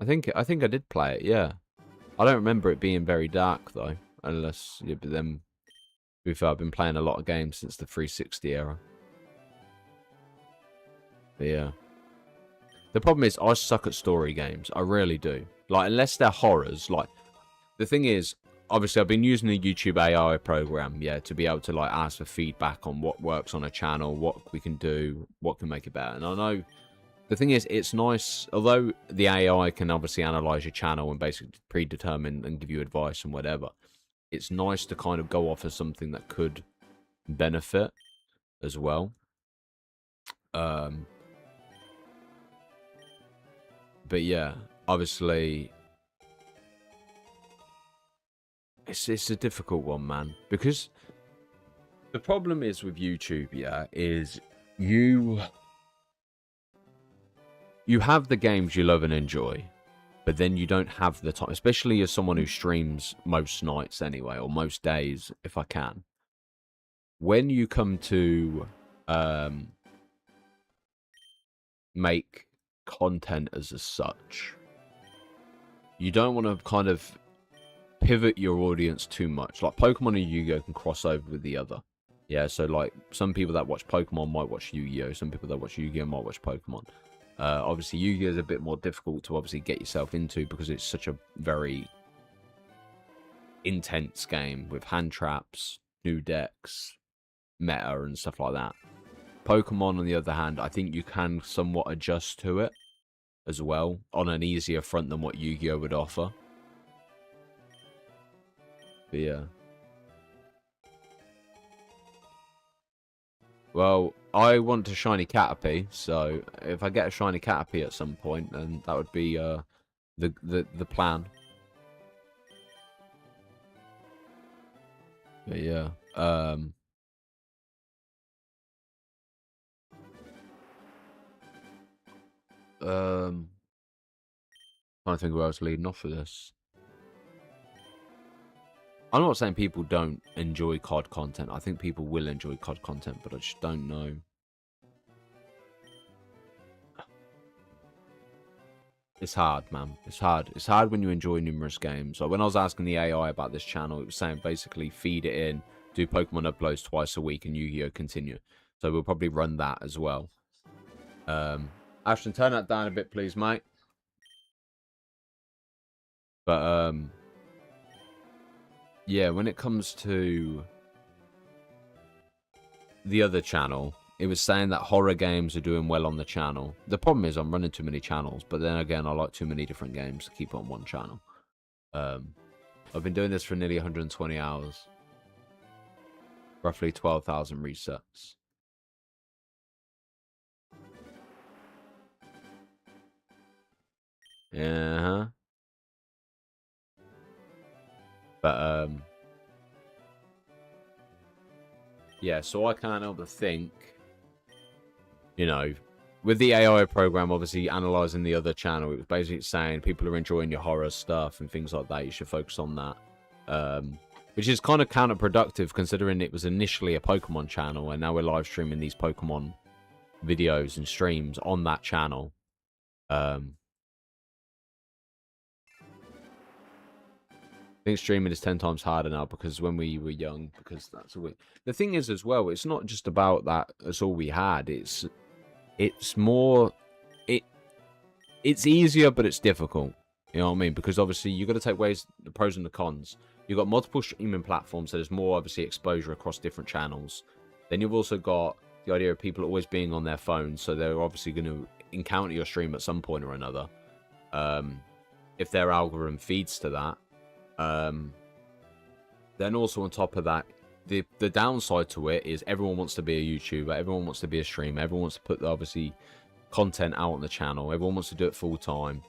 I think I did play it, yeah. I don't remember it being very dark, though. Unless, yeah, but then, to be fair, I've been playing a lot of games since the 360 era. But yeah. The problem is, I suck at story games. I really do. Like, unless they're horrors. Like, the thing is, obviously, I've been using the YouTube AI program, yeah, to be able to, like, ask for feedback on what works on a channel, what we can do, what can make it better. And I know, the thing is, it's nice, although the AI can obviously analyze your channel and basically predetermine and give you advice and whatever, it's nice to kind of go off of something that could benefit as well. But yeah, obviously, it's a difficult one, man. Because the problem is with YouTube, yeah, is you have the games you love and enjoy, but then you don't have the time, especially as someone who streams most nights anyway, or most days, if I can. When you come to make content as such, you don't want to kind of pivot your audience too much. Like Pokemon and Yu-Gi-Oh can cross over with the other. Yeah, so like some people that watch Pokemon might watch Yu-Gi-Oh, some people that watch Yu-Gi-Oh might watch Pokemon. Obviously Yu-Gi-Oh is a bit more difficult to obviously get yourself into because it's such a very intense game with hand traps, new decks, meta and stuff like that. Pokemon, on the other hand, I think you can somewhat adjust to it as well on an easier front than what Yu-Gi-Oh would offer. But yeah. Well, I want a shiny Caterpie, so if I get a shiny Caterpie at some point, then that would be the plan. But yeah. Trying to think where I was leading off for this. I'm not saying people don't enjoy COD content. I think people will enjoy COD content, but I just don't know. It's hard, man. It's hard. It's hard when you enjoy numerous games. Like when I was asking the AI about this channel, it was saying basically feed it in, do Pokemon uploads twice a week, and Yu-Gi-Oh continue. So we'll probably run that as well. Ashton, turn that down a bit, please, mate. But yeah, when it comes to the other channel, it was saying that horror games are doing well on the channel. The problem is I'm running too many channels, but then again, I like too many different games to keep on one channel. I've been doing this for nearly 120 hours. Roughly 12,000 resets. Yeah. But, yeah, so I can't help but think, you know, with the AI program obviously analysing the other channel, it was basically saying people are enjoying your horror stuff and things like that. You should focus on that. Which is kind of counterproductive considering it was initially a Pokemon channel and now we're live streaming these Pokemon videos and streams on that channel. I think streaming is 10 times harder now because when we were young, because that's all the thing is as well, it's not just about that that's all we had. It's more it's easier but it's difficult. You know what I mean? Because obviously you got to take ways the pros and the cons. You've got multiple streaming platforms, so there's more obviously exposure across different channels. Then you've also got the idea of people always being on their phones, so they're obviously going to encounter your stream at some point or another. If their algorithm feeds to that. Then also on top of that, the downside to it is everyone wants to be a YouTuber, everyone wants to be a streamer, everyone wants to put obviously content out on the channel, everyone wants to do it full time,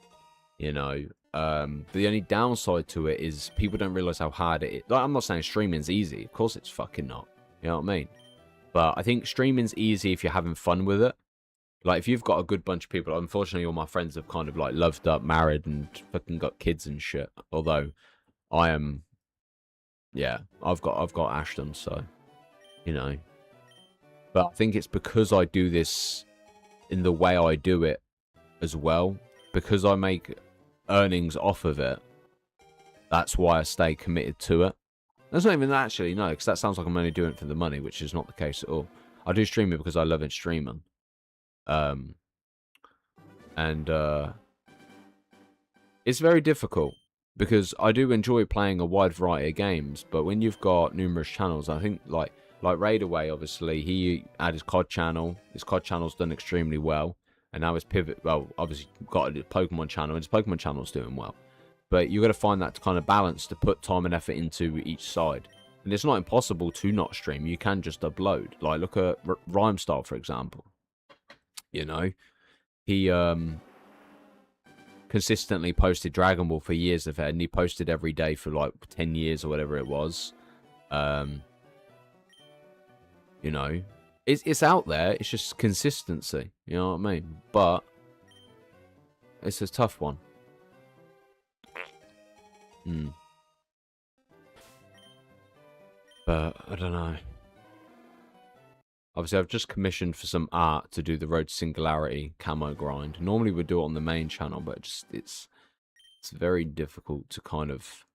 you know. But the only downside to it is people don't realize how hard it is. Like, I'm not saying streaming's easy, of course it's fucking not, you know what I mean? But I think streaming's easy if you're having fun with it. Like, if you've got a good bunch of people, unfortunately all my friends have kind of like loved up, married and fucking got kids and shit, although I am, yeah, I've got Ashton, so, you know. But I think it's because I do this in the way I do it as well, because I make earnings off of it. That's why I stay committed to it. That's not even actually, no, because that sounds like I'm only doing it for the money, which is not the case at all. I do stream it because I love it streaming. It's very difficult. Because I do enjoy playing a wide variety of games, but when you've got numerous channels, I think like Raidaway, obviously, he had his COD channel. His COD channel's done extremely well, and now his pivot, well, obviously got a Pokemon channel, and his Pokemon channel's doing well. But you got to find that kind of balance to put time and effort into each side. And it's not impossible to not stream. You can just upload. Like, look at Rhymestyle, for example. You know, he consistently posted Dragon Ball for years of it, and he posted every day for like 10 years or whatever it was. You know, it's out there. It's just consistency. You know what I mean? But it's a tough one. But I don't know. Obviously, I've just commissioned for some art to do the Road to Singularity camo grind. Normally, we'd do it on the main channel, but it's very difficult to kind of...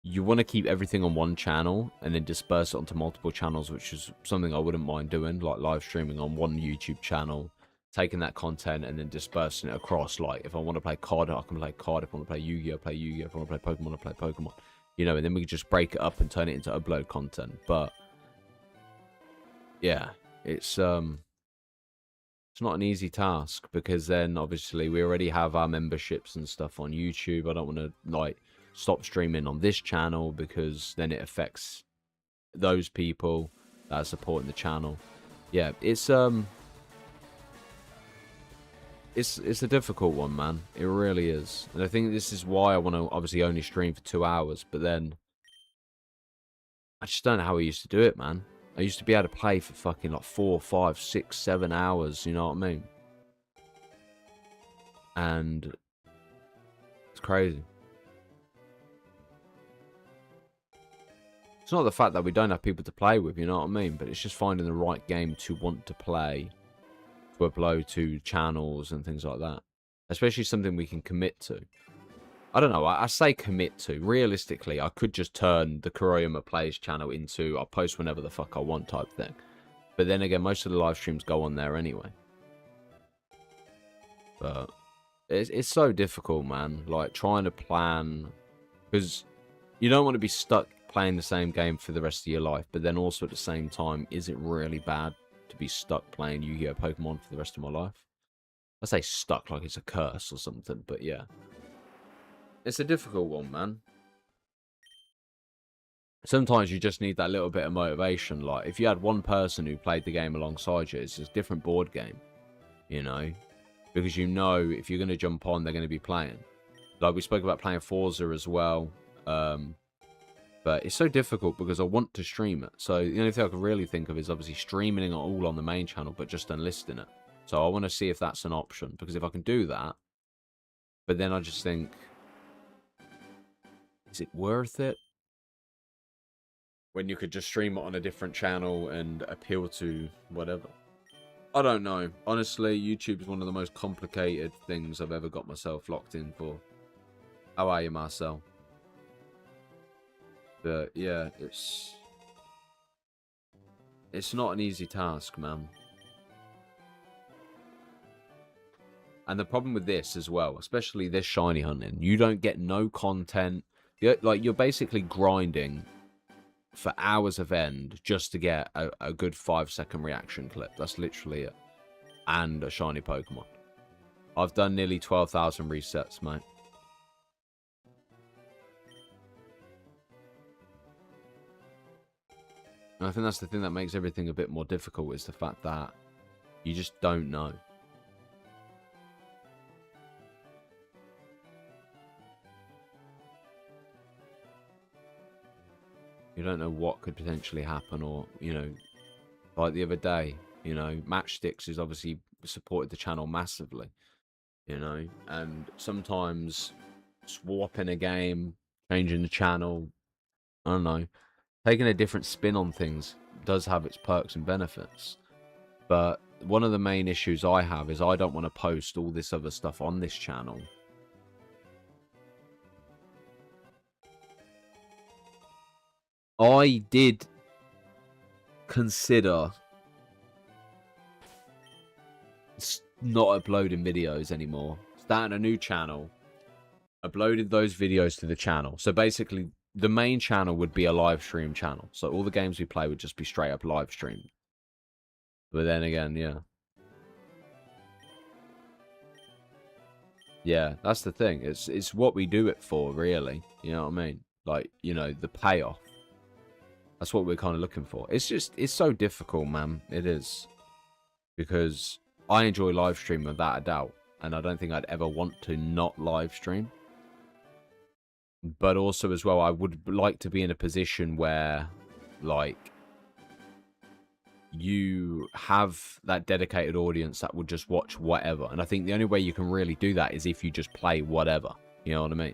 You want to keep everything on one channel and then disperse it onto multiple channels, which is something I wouldn't mind doing, like live streaming on one YouTube channel, taking that content and then dispersing it across. Like, if I want to play COD, I can play COD. If I want to play Yu-Gi-Oh, play Yu-Gi-Oh. If I want to play Pokemon, I play Pokemon. You know, and then we can just break it up and turn it into upload content. But, yeah... It's not an easy task, because then obviously we already have our memberships and stuff on YouTube. I don't want to like stop streaming on this channel because then it affects those people that are supporting the channel. Yeah, it's a difficult one, man. It really is. And I think this is why I want to obviously only stream for 2 hours, but then I just don't know how I used to do it, man. I used to be able to play for fucking like 4, 5, 6, 7 hours, you know what I mean? And it's crazy. It's not the fact that we don't have people to play with, you know what I mean? But it's just finding the right game to want to play, to upload to channels and things like that. Especially something we can commit to. I don't know, I say commit to. Realistically, I could just turn the Kuraiuma Plays channel into I'll post whenever the fuck I want type thing. But then again, most of the live streams go on there anyway. But it's so difficult, man. Like, trying to plan. Because you don't want to be stuck playing the same game for the rest of your life. But then also at the same time, is it really bad to to be stuck playing Yu-Gi-Oh! Pokemon for the rest of my life. I say stuck like it's a curse or something, but yeah. It's a difficult one, man. Sometimes you just need that little bit of motivation. Like, if you had one person who played the game alongside you, it's a different board game, you know? Because you know if you're going to jump on, they're going to be playing. Like, we spoke about playing Forza as well. But it's so difficult because I want to stream it. So the only thing I can really think of is obviously streaming it all on the main channel, but just unlisting it. So I want to see if that's an option. Because if I can do that, but then I just think, is it worth it? When you could just stream it on a different channel and appeal to whatever. I don't know. Honestly, YouTube is one of the most complicated things I've ever got myself locked in for. How are you, Marcel? But yeah, it's not an easy task, man. And the problem with this as well, especially this shiny hunting, you don't get no content. Like, you're basically grinding for hours of end just to get a good 5-second reaction clip. That's literally it. And a shiny Pokemon. I've done nearly 12,000 resets, mate. And I think that's the thing that makes everything a bit more difficult, is the fact that you just don't know. You don't know what could potentially happen, or, you know, like the other day, you know, Matchsticks has obviously supported the channel massively, you know, and sometimes swapping a game, changing the channel, I don't know, taking a different spin on things does have its perks and benefits. But one of the main issues I have is I don't want to post all this other stuff on this channel. I did consider not uploading videos anymore, starting a new channel, uploaded those videos to the channel. So basically, the main channel would be a live stream channel. So all the games we play would just be straight up live streamed. But then again, yeah. Yeah, that's the thing. It's what we do it for, really. You know what I mean? Like, you know, the payoff. That's what we're kind of looking for. It's just, it's so difficult, man. It is. Because I enjoy live stream without a doubt. And I don't think I'd ever want to not live stream. But also as well, I would like to be in a position where, like, you have that dedicated audience that would just watch whatever. And I think the only way you can really do that is if you just play whatever. You know what I mean?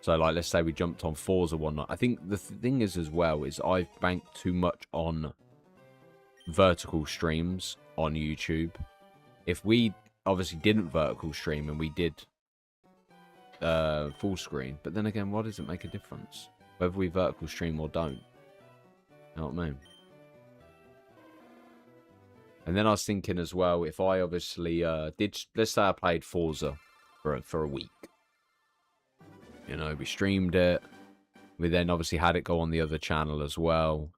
So, like, let's say we jumped on Forza or whatnot. I think the thing is as well is I've banked too much on vertical streams on YouTube. If we obviously didn't vertical stream and we did full screen, but then again, why does it make a difference whether we vertical stream or don't? You know what I mean? And then I was thinking as well, if I obviously let's say I played Forza for a week. You know, we streamed it. We then obviously had it go on the other channel as well.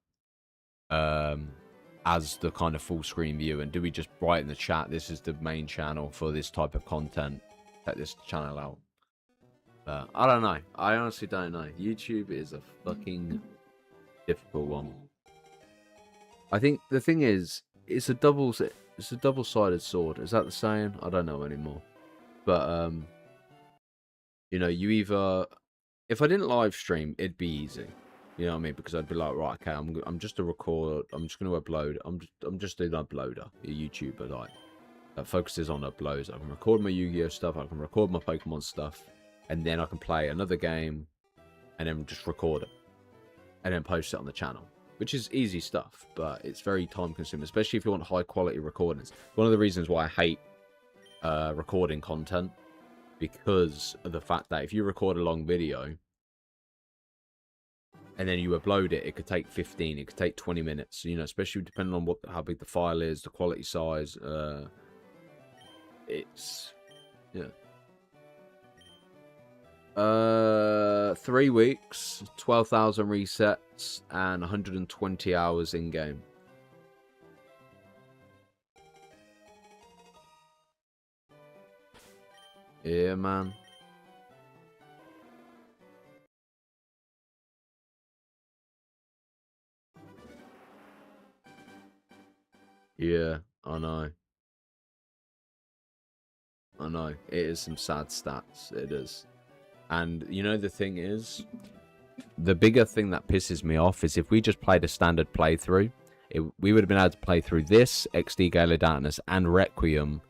As the kind of full screen view. And do we just write in the chat, this is the main channel for this type of content. Check this channel out. I don't know. I honestly don't know. YouTube is a fucking difficult one. I think the thing is, it's a double-sided sword. Is that the saying? I don't know anymore. But you know, you either, if I didn't live stream, it'd be easy. You know what I mean? Because I'd be like, right, okay, I'm just a recorder. I'm just going to upload. I'm just an uploader, a YouTuber, like that focuses on uploads. I can record my Yu-Gi-Oh stuff. I can record my Pokemon stuff, and then I can play another game, and then just record it, and then post it on the channel, which is easy stuff. But it's very time consuming, especially if you want high quality recordings. One of the reasons why I hate recording content, because of the fact that if you record a long video and then you upload it, it could take 15, it could take 20 minutes, you know, especially depending on how big the file is, the quality size. It's, yeah. 3 weeks, 12,000 resets, and 120 hours in game. Yeah, man. Yeah, I know. I know. It is some sad stats. It is. And you know the thing is, the bigger thing that pisses me off is if we just played a standard playthrough, we would have been able to play through this, XD Gala Darkness, and Requiem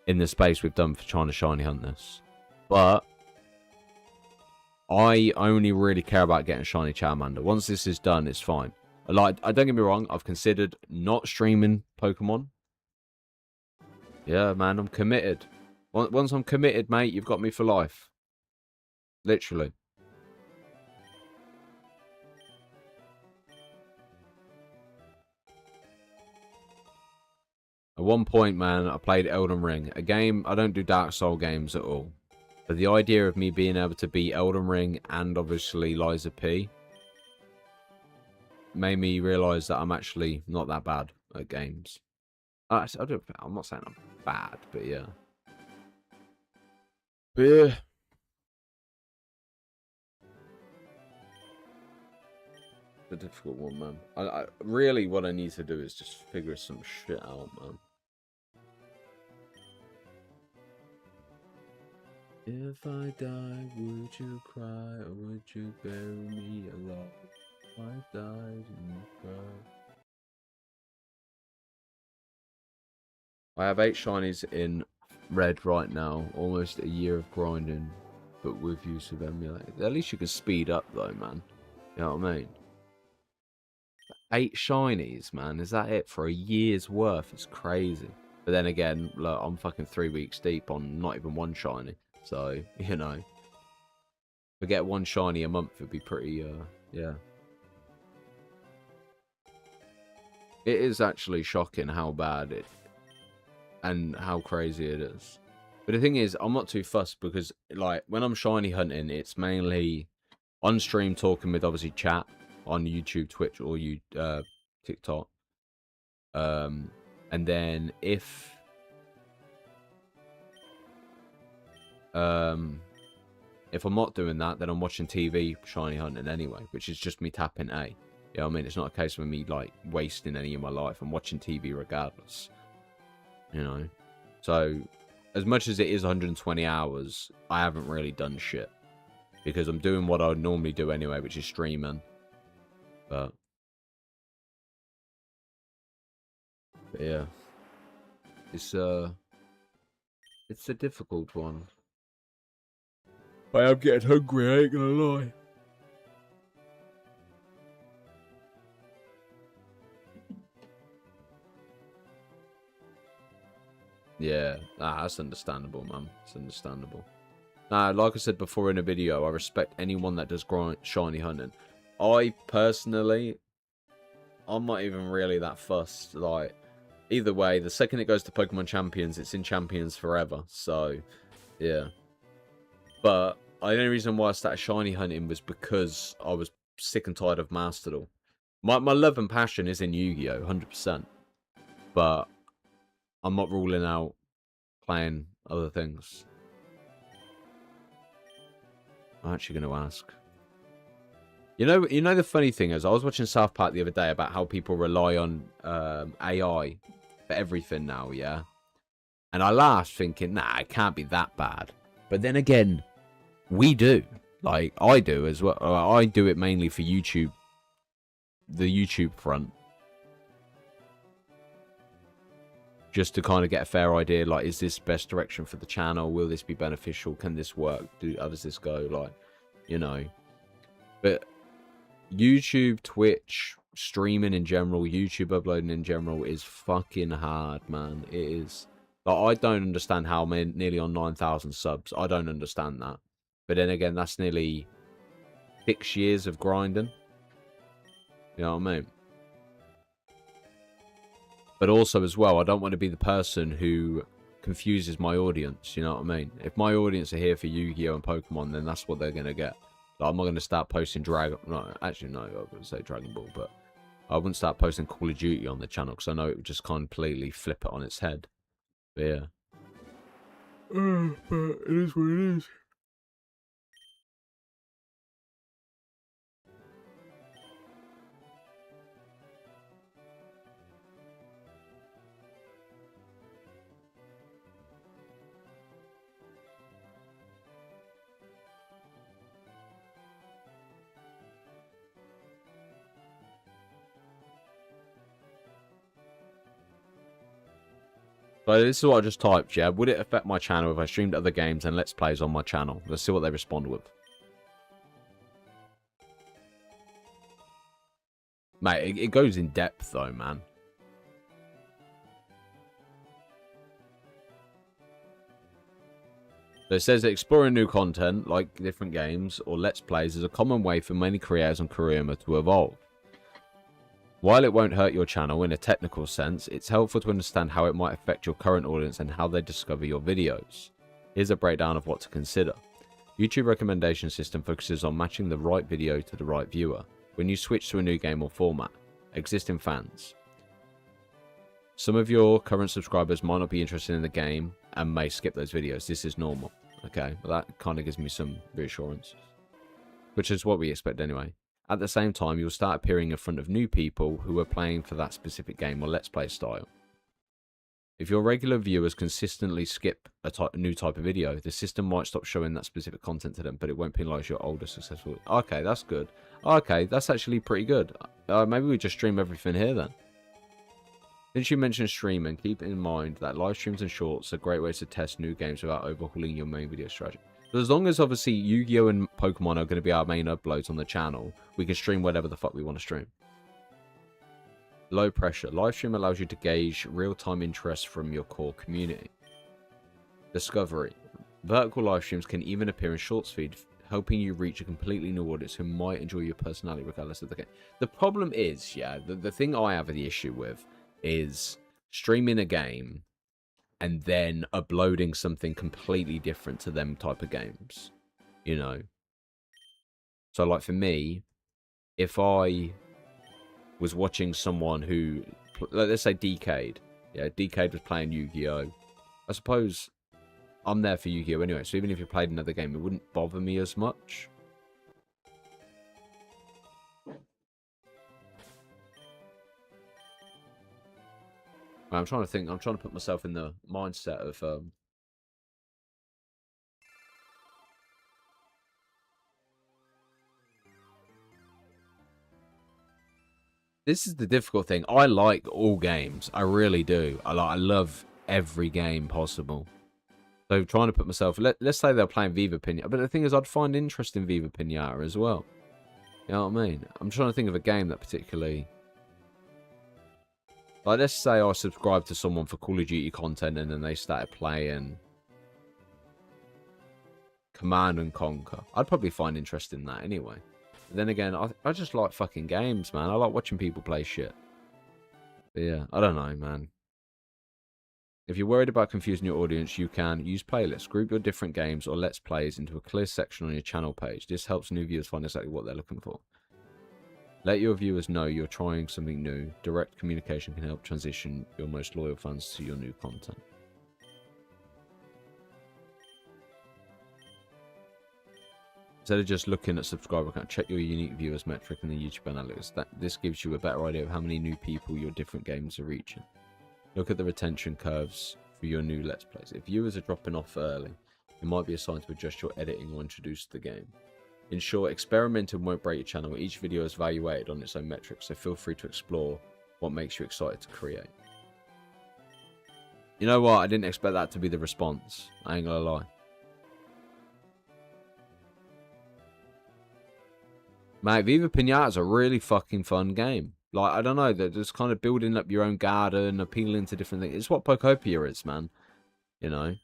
in the space we've done for trying to shiny hunt this. But I only really care about getting shiny Charmander. Once this is done, it's fine. Like, I don't get me wrong, I've considered not streaming Pokemon. Yeah, man, I'm committed. Once I'm committed, mate, you've got me for life. Literally. At one point, man, I played Elden Ring. A game, I don't do Dark Soul games at all. But the idea of me being able to beat Elden Ring and obviously Liza P made me realise that I'm actually not that bad at games. I'm not saying I'm bad, but yeah. But yeah. A difficult one, man. I really, what I need to do is just figure some shit out, man. If I die, would you cry or would you bury me alive? I died and you cried. I have 8 shinies in red right now. Almost a year of grinding, but with use of emulator. At least you can speed up though, man. You know what I mean? 8 shinies, man. Is that it for a year's worth? It's crazy. But then again, look, I'm fucking 3 weeks deep on not even 1 shiny. So, you know. If I get 1 shiny a month, it'd be pretty, yeah. It is actually shocking how bad it and how crazy it is. But the thing is, I'm not too fussed because, like, when I'm shiny hunting, it's mainly on stream talking with, obviously, chat on YouTube, Twitch, or TikTok. And then if I'm not doing that, then I'm watching TV shiny hunting anyway, which is just me tapping A. You know what I mean? It's not a case of me, like, wasting any of my life. I'm watching TV regardless. You know? So, as much as it is 120 hours, I haven't really done shit. Because I'm doing what I would normally do anyway, which is streaming. But yeah. It's a difficult one. I am getting hungry, I ain't gonna lie. Yeah, that's understandable, man. It's understandable. Nah, like I said before in a video, I respect anyone that does shiny hunting. I personally, I'm not even really that fussed. Like, either way, the second it goes to Pokemon Champions, it's in Champions forever. So, yeah. But the only reason why I started shiny hunting was because I was sick and tired of Master Duel. My love and passion is in Yu-Gi-Oh! 100%. But I'm not ruling out playing other things. I'm actually going to ask. You know the funny thing is, I was watching South Park the other day about how people rely on AI for everything now, yeah? And I laughed thinking, nah, it can't be that bad. But then again, we do. Like, I do as well. I do it mainly for YouTube. The YouTube front. Just to kind of get a fair idea, like, is this best direction for the channel? Will this be beneficial? Can this work? How does this go? Like, you know. But YouTube, Twitch, streaming in general, YouTube uploading in general is fucking hard, man. It is. Like, I don't understand how nearly on 9,000 subs. I don't understand that. But then again, that's nearly 6 years of grinding. You know what I mean? But also as well, I don't want to be the person who confuses my audience. You know what I mean? If my audience are here for Yu-Gi-Oh! And Pokemon, then that's what they're going to get. Like, I'm not going to start posting Dragon... No, actually, no, I was going to say Dragon Ball, but I wouldn't start posting Call of Duty on the channel because I know it would just completely flip it on its head. But yeah. But it is what it is. So this is what I just typed, yeah. Would it affect my channel if I streamed other games and Let's Plays on my channel? Let's see what they respond with. Mate, it goes in depth though, man. So it says that exploring new content, like different games or Let's Plays, is a common way for many creators on Kuraiuma to evolve. While it won't hurt your channel in a technical sense, it's helpful to understand how it might affect your current audience and how they discover your videos. Here's a breakdown of what to consider. YouTube recommendation system focuses on matching the right video to the right viewer. When you switch to a new game or format, existing fans. Some of your current subscribers might not be interested in the game and may skip those videos. This is normal. Okay, well that kind of gives me some reassurance. Which is what we expect anyway. At the same time, you'll start appearing in front of new people who are playing for that specific game or Let's Play style. If your regular viewers consistently skip a new type of video, the system might stop showing that specific content to them, but it won't penalise your older successful... Okay, that's good. Okay, that's actually pretty good. Maybe we just stream everything here then. Since you mentioned streaming, keep in mind that live streams and shorts are great ways to test new games without overhauling your main video strategy. So as long as obviously Yu-Gi-Oh! And Pokemon are going to be our main uploads on the channel, we can stream whatever the fuck we want to stream. Low pressure. Live stream allows you to gauge real-time interest from your core community. Discovery. Vertical live streams can even appear in shorts feed, helping you reach a completely new audience who might enjoy your personality regardless of the game. The problem is, yeah, the thing I have the issue with is streaming a game and then uploading something completely different to them type of games, you know. So like for me, if I was watching someone who, let's say Decade, yeah, Decade was playing Yu-Gi-Oh! I suppose I'm there for Yu-Gi-Oh! Anyway, so even if you played another game, it wouldn't bother me as much. I'm trying to think. I'm trying to put myself in the mindset of this is the difficult thing. I like all games. I really do. I love every game possible. So trying to put myself... Let's say they're playing Viva Pinata. But the thing is, I'd find interest in Viva Pinata as well. You know what I mean? I'm trying to think of a game that particularly... Like, let's say I subscribed to someone for Call of Duty content and then they started playing Command and Conquer. I'd probably find interest in that anyway. But then again, I just like fucking games, man. I like watching people play shit. But yeah, I don't know, man. If you're worried about confusing your audience, you can use playlists. Group your different games or Let's Plays into a clear section on your channel page. This helps new viewers find exactly what they're looking for. Let your viewers know you're trying something new. Direct communication can help transition your most loyal fans to your new content. Instead of just looking at subscriber count, check your unique viewers metric in the YouTube analytics. This gives you a better idea of how many new people your different games are reaching. Look at the retention curves for your new Let's Plays. If viewers are dropping off early, it might be a sign to adjust your editing or introduce the game. In short, experimenting won't break your channel. Each video is evaluated on its own metrics, so feel free to explore what makes you excited to create. You know what? I didn't expect that to be the response. I ain't gonna lie. Mate, Viva Pinata is a really fucking fun game. Like, I don't know, they're just kind of building up your own garden, appealing to different things. It's what Pokopia is, man. You know?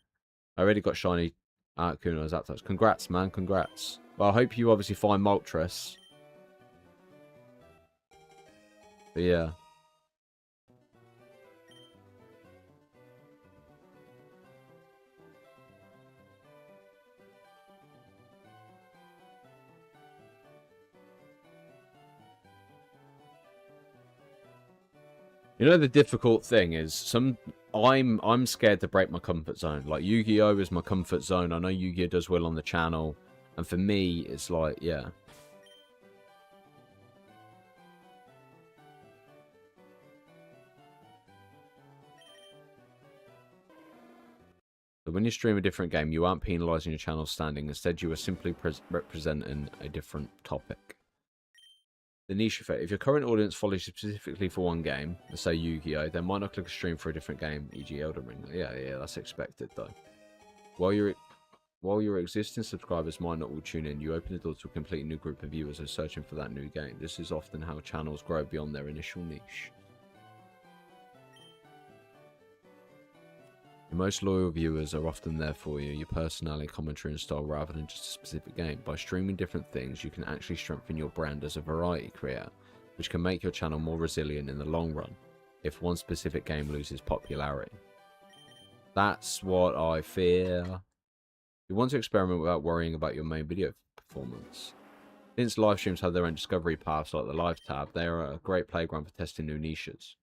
I already got shiny Articuno as Zapdos. Congrats, man. Congrats. Well, I hope you obviously find Moltres. But yeah. You know, the difficult thing is I'm scared to break my comfort zone. Like, Yu-Gi-Oh! Is my comfort zone. I know Yu-Gi-Oh! Does well on the channel. And for me, it's like, yeah. So when you stream a different game, you aren't penalising your channel standing. Instead, you are simply representing a different topic. The niche effect. If your current audience follows you specifically for one game, let's say Yu-Gi-Oh!, they might not click a stream for a different game, e.g. Elden Ring. Yeah, that's expected, though. While your existing subscribers might not all tune in, you open the door to a completely new group of viewers who are searching for that new game. This is often how channels grow beyond their initial niche. Your most loyal viewers are often there for you, your personality, commentary and style, rather than just a specific game. By streaming different things, you can actually strengthen your brand as a variety creator, which can make your channel more resilient in the long run if one specific game loses popularity. That's what I fear. You want to experiment without worrying about your main video performance. Since live streams have their own discovery paths like the live tab, they are a great playground for testing new niches.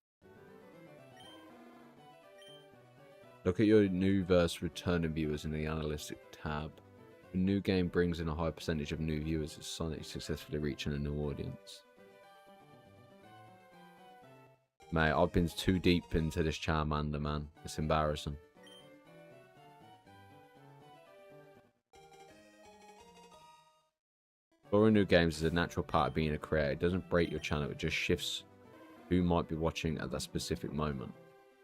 Look at your new versus returning viewers in the analytic tab. A new game brings in a high percentage of new viewers. It's Sonic successfully reaching a new audience. Mate, I've been too deep into this Charmander, man. It's embarrassing. Exploring new games is a natural part of being a creator. It doesn't break your channel, it just shifts who might be watching at that specific moment.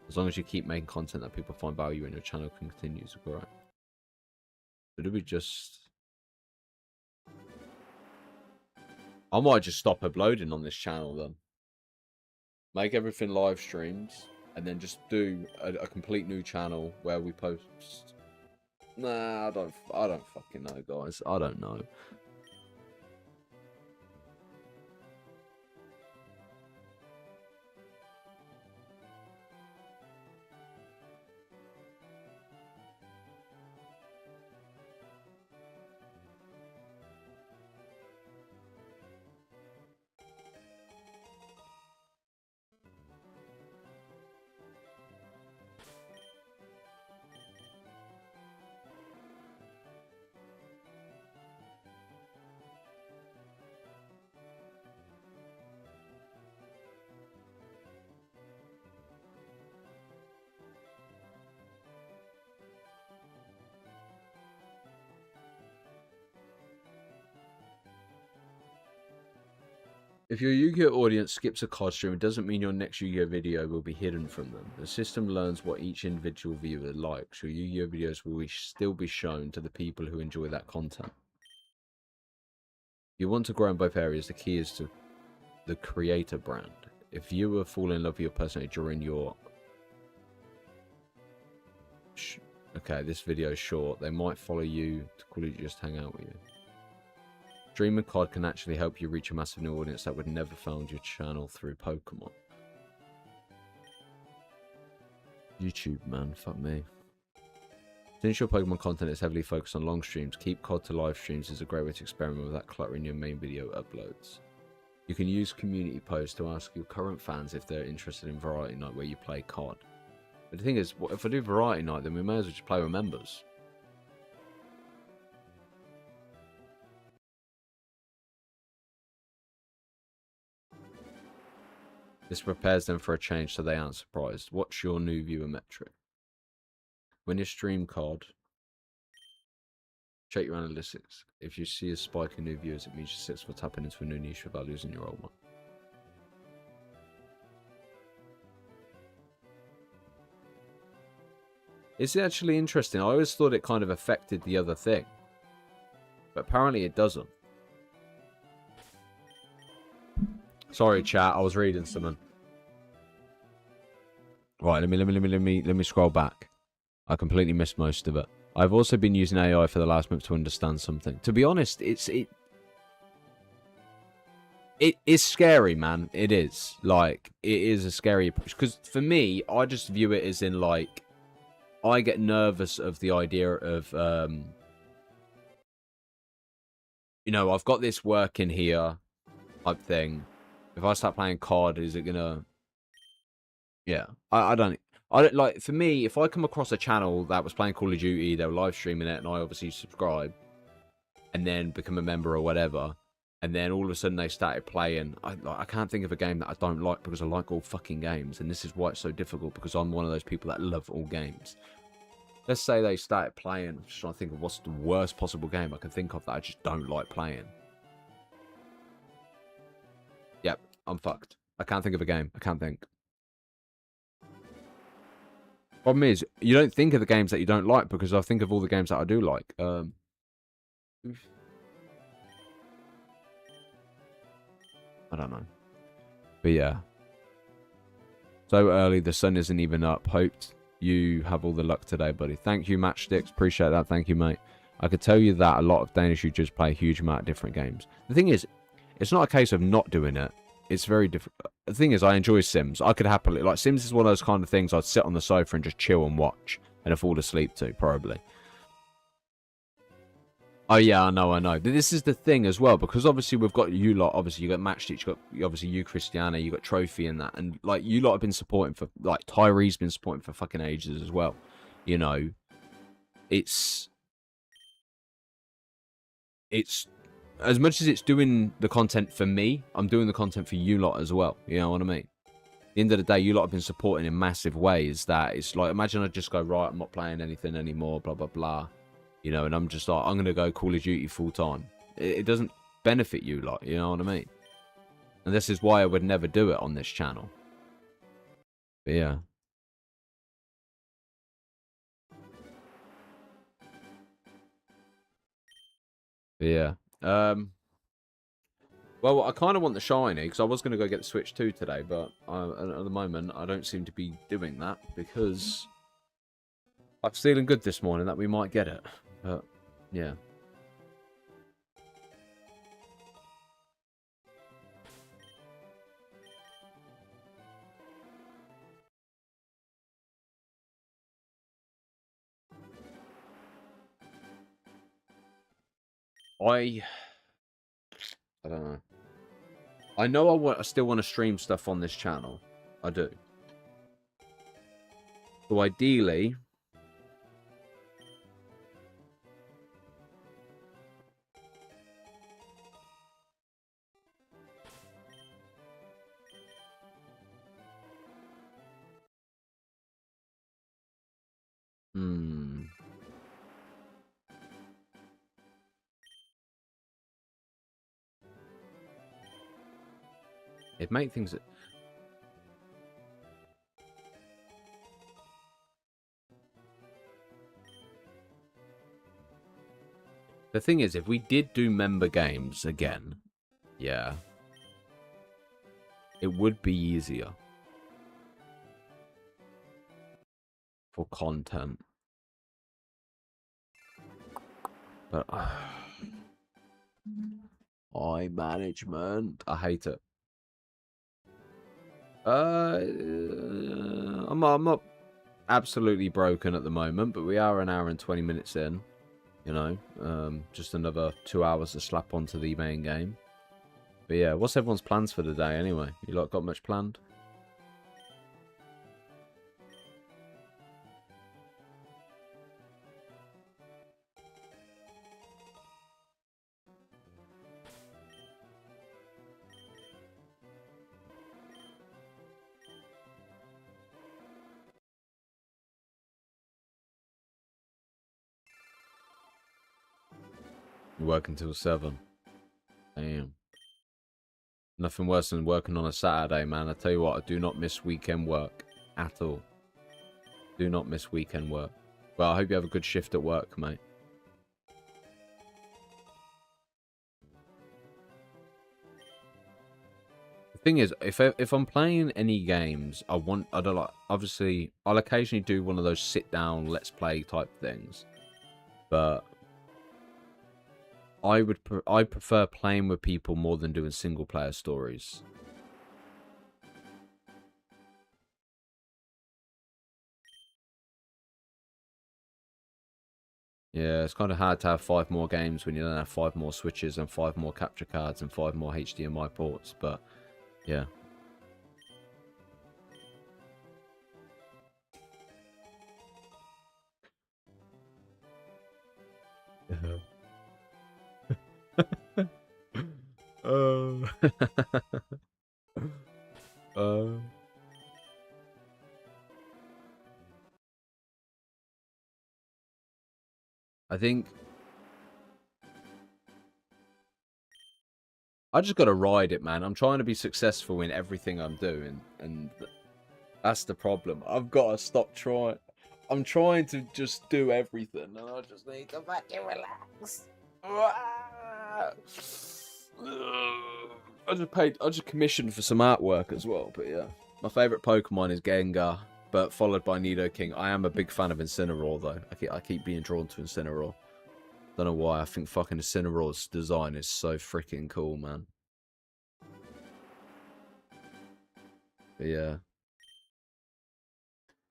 As long as you keep making content that people find value in, your channel can continue to grow. So do we just... I might just stop uploading on this channel then. Make everything live streams, and then just do a complete new channel where we post... Nah, I don't fucking know, guys. I don't know. If your Yu-Gi-Oh audience skips a COD stream, it doesn't mean your next Yu-Gi-Oh video will be hidden from them. The system learns what each individual viewer likes. Your Yu-Gi-Oh videos will still be shown to the people who enjoy that content. If you want to grow in both areas, the key is to the creator brand. If viewers fall in love with your personality during your... Okay, this video is short. They might follow you to call you just hang out with you. Streaming COD can actually help you reach a massive new audience that would never found your channel through Pokemon. YouTube, man. Fuck me. Since your Pokemon content is heavily focused on long streams, keep COD to live streams is a great way to experiment without cluttering your main video uploads. You can use community posts to ask your current fans if they're interested in Variety Night where you play COD. But the thing is, if I do Variety Night, then we may as well just play with members. This prepares them for a change so they aren't surprised. What's your new viewer metric? When you stream COD, check your analytics. If you see a spike in new viewers, it means you're successful tapping into a new niche of values in your old one. It's actually interesting. I always thought it kind of affected the other thing, but apparently it doesn't. Sorry, chat. I was reading something. Right, let me scroll back. I completely missed most of it. I've also been using AI for the last month to understand something. To be honest, it is scary, man. It is. Like, it is a scary approach. Because for me, I just view it as in, like, I get nervous of the idea of, you know, I've got this work in here type thing. If I start playing COD, is it gonna... Yeah, I don't like. For me, if I come across a channel that was playing Call of Duty, they were live streaming it, and I obviously subscribe, and then become a member or whatever, and then all of a sudden they started playing. I can't think of a game that I don't like because I like all fucking games, and this is why it's so difficult because I'm one of those people that love all games. Let's say they started playing. I'm just trying to think of what's the worst possible game I can think of that I just don't like playing. Yep, I'm fucked. I can't think of a game. I can't think. Problem is, you don't think of the games that you don't like because I think of all the games that I do like. I don't know. But yeah. So early, the sun isn't even up. Hoped you have all the luck today, buddy. Thank you, Matchsticks. Appreciate that. Thank you, mate. I could tell you that a lot of Danish YouTubers play a huge amount of different games. The thing is, it's not a case of not doing it. It's very different. The thing is, I enjoy Sims. I could happily... Like, Sims is one of those kind of things I'd sit on the sofa and just chill and watch. And fall asleep to, probably. Oh, yeah, I know. But this is the thing as well. Because, obviously, we've got you lot. Obviously, you got Matchstitch. You got, obviously, you, Christiana. You got Trophy and that. And, like, you lot have been supporting for... Like, Tyree's been supporting for fucking ages as well. You know? It's... As much as it's doing the content for me, I'm doing the content for you lot as well. You know what I mean? At the end of the day, you lot have been supporting in massive ways that it's like, imagine I just go, right, I'm not playing anything anymore, blah, blah, blah. You know, and I'm just like, I'm going to go Call of Duty full time. It doesn't benefit you lot, you know what I mean? And this is why I would never do it on this channel. But yeah. But yeah. Well, I kind of want the shiny, because I was going to go get the Switch 2 today, but at the moment, I don't seem to be doing that, because I'm feeling good this morning that we might get it. But, yeah. I don't know. I know I still want to stream stuff on this channel. I do. So ideally... It make things... The thing is, if we did do member games again, yeah, it would be easier for content. But management, I hate it. I'm not absolutely broken at the moment, but we are an hour and 20 minutes in. You know, just another 2 hours to slap onto the main game. But yeah, what's everyone's plans for the day anyway? You lot got much planned? You work until 7. Damn. Nothing worse than working on a Saturday, man. I tell you what, I do not miss weekend work at all. Do not miss weekend work. Well, I hope you have a good shift at work, mate. The thing is, if I'm playing any games, I don't like. Obviously, I'll occasionally do one of those sit down, let's play type things, but I prefer playing with people more than doing single player stories. Yeah, it's kind of hard to have 5 more games when you don't have 5 more switches and 5 more capture cards and 5 more HDMI ports, but yeah. uh, uh, I think I just gotta ride it, man. I'm trying to be successful in everything I'm doing, and that's the problem. I've got to stop trying. I'm trying to just do everything, and I just need to fucking relax. I just commissioned for some artwork as well, but yeah. My favourite Pokemon is Gengar, but followed by Nidoking. I am a big fan of Incineroar, though. I keep being drawn to Incineroar. Don't know why. I think fucking Incineroar's design is so freaking cool, man. But yeah.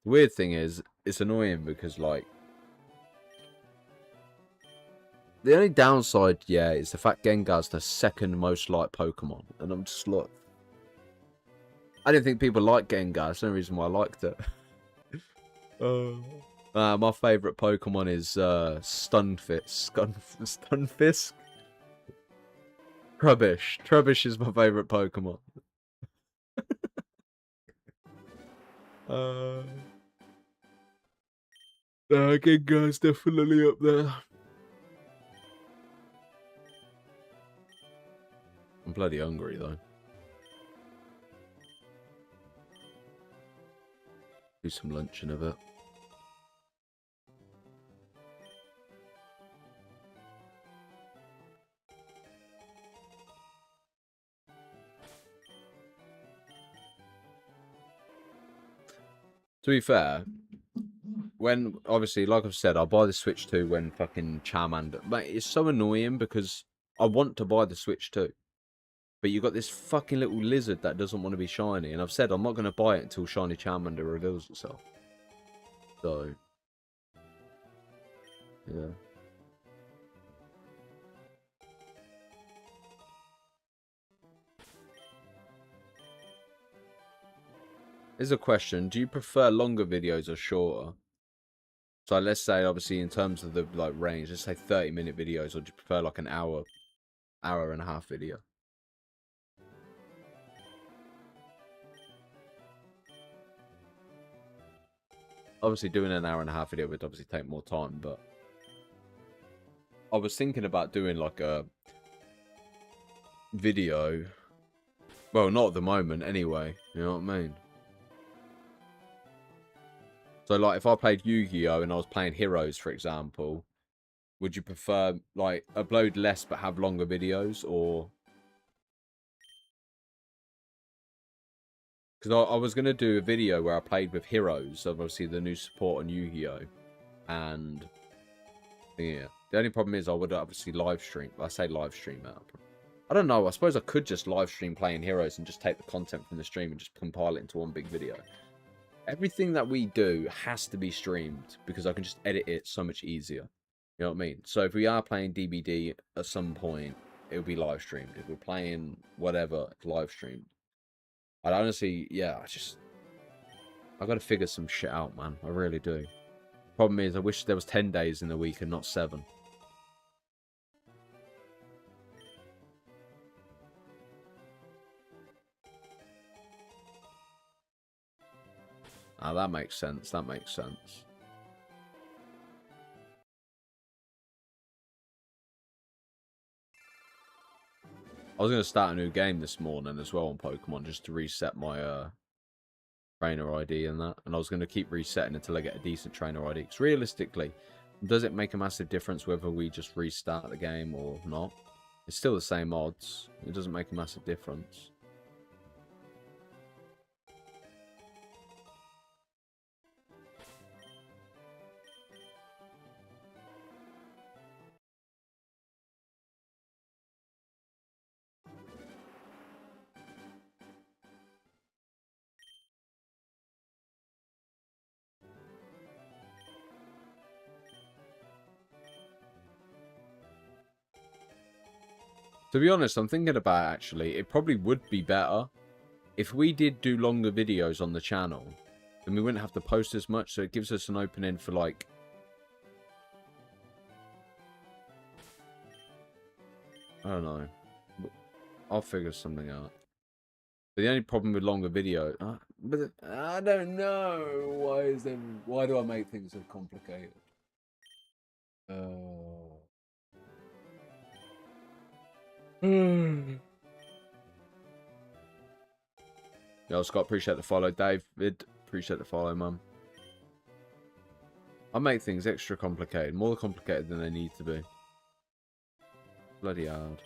The weird thing is, it's annoying because, like, the only downside, yeah, is the fact Gengar's the second most liked Pokemon. And I'm just like, I didn't think people liked Gengar. That's the only reason why I liked it. My favourite Pokemon is Stunfisk. Stunfisk? Trubbish. Trubbish is my favourite Pokemon. Gengar's definitely up there. I'm bloody hungry, though. Do some lunch in a bit. To be fair, when, obviously, like I've said, I'll buy the Switch 2 when fucking Charmander... Mate, it's so annoying because I want to buy the Switch 2. But you got this fucking little lizard that doesn't want to be shiny. And I've said I'm not going to buy it until Shiny Charmander reveals itself. So, yeah. Here's a question. Do you prefer longer videos or shorter? So let's say, obviously, in terms of the like range, let's say 30-minute videos, or do you prefer like an hour and a half video? Obviously, doing an hour and a half video would obviously take more time, but I was thinking about doing like a video. Well, not at the moment, anyway. You know what I mean? So, like, if I played Yu-Gi-Oh! And I was playing Heroes, for example, would you prefer, like, upload less but have longer videos, or... Because I was going to do a video where I played with Heroes, obviously the new support on Yu-Gi-Oh! And, yeah. The only problem is I would obviously live stream. I say live stream out. I don't know. I suppose I could just live stream playing Heroes and just take the content from the stream and just compile it into one big video. Everything that we do has to be streamed because I can just edit it so much easier. You know what I mean? So if we are playing DBD at some point, it'll be live streamed. If we're playing whatever, live streamed. I honestly, yeah, I got to figure some shit out, man. I really do. Problem is, I wish there was 10 days in the week and not 7. Ah, that makes sense. That makes sense. I was going to start a new game this morning as well on Pokemon just to reset my trainer ID and that. And I was going to keep resetting until I get a decent trainer ID. Because realistically, does it make a massive difference whether we just restart the game or not? It's still the same odds. It doesn't make a massive difference. To be honest, I'm thinking about actually, it probably would be better if we did do longer videos on the channel. Then we wouldn't have to post as much, so it gives us an opening for like... I don't know. I'll figure something out. But the only problem with longer video, but I don't know. Why do I make things so complicated? Yo, Scott, appreciate the follow. David, appreciate the follow, mum. I make things extra complicated, more complicated than they need to be. Bloody hard.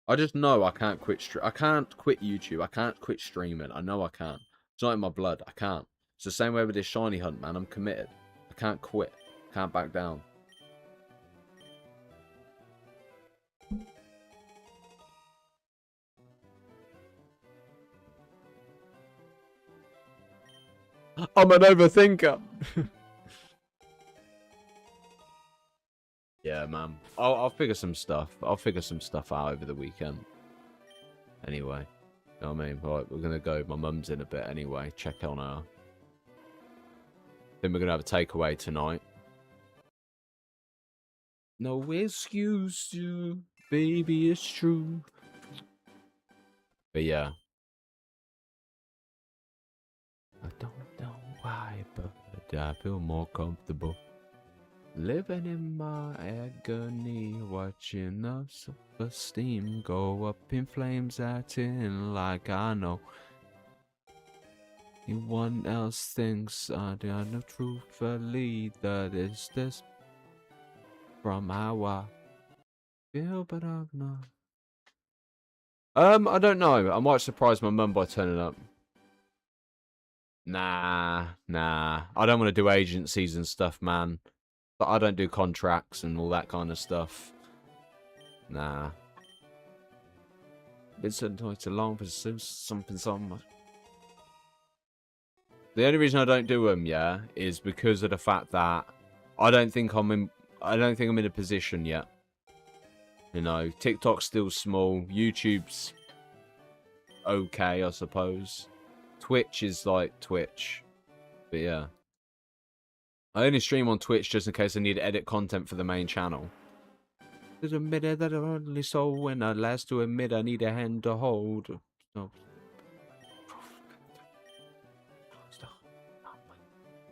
I just know I can't quit I can't quit YouTube. I can't quit streaming. I know I can't. It's not in my blood. I can't. It's the same way with this shiny hunt, man. I'm committed. I can't quit. Can't back down. I'm an overthinker. Yeah, man. I'll figure some stuff. I'll figure some stuff out over the weekend. Anyway. You know what I mean? Right, we're gonna go. My mum's in a bit anyway. Check on her. Then we're gonna have a takeaway tonight. No excuse to, baby, it's true. But yeah. I don't know why, but I feel more comfortable living in my agony, watching our self-esteem go up in flames, acting like I know. Anyone else thinks I don't know truthfully that it's this from how I feel, but I'm not. I don't know. I might surprise my mum by turning up. Nah. I don't want to do agencies and stuff, man. But I don't do contracts and all that kind of stuff. Nah. It's a long pursuit, something. The only reason I don't do them, yeah, is because of the fact that I don't think I'm in a position yet. You know, TikTok's still small. YouTube's okay, I suppose. Twitch is like Twitch. But yeah. I only stream on Twitch just in case I need to edit content for the main channel. There's a minute that I only saw when I last to admit I need a hand to hold. No.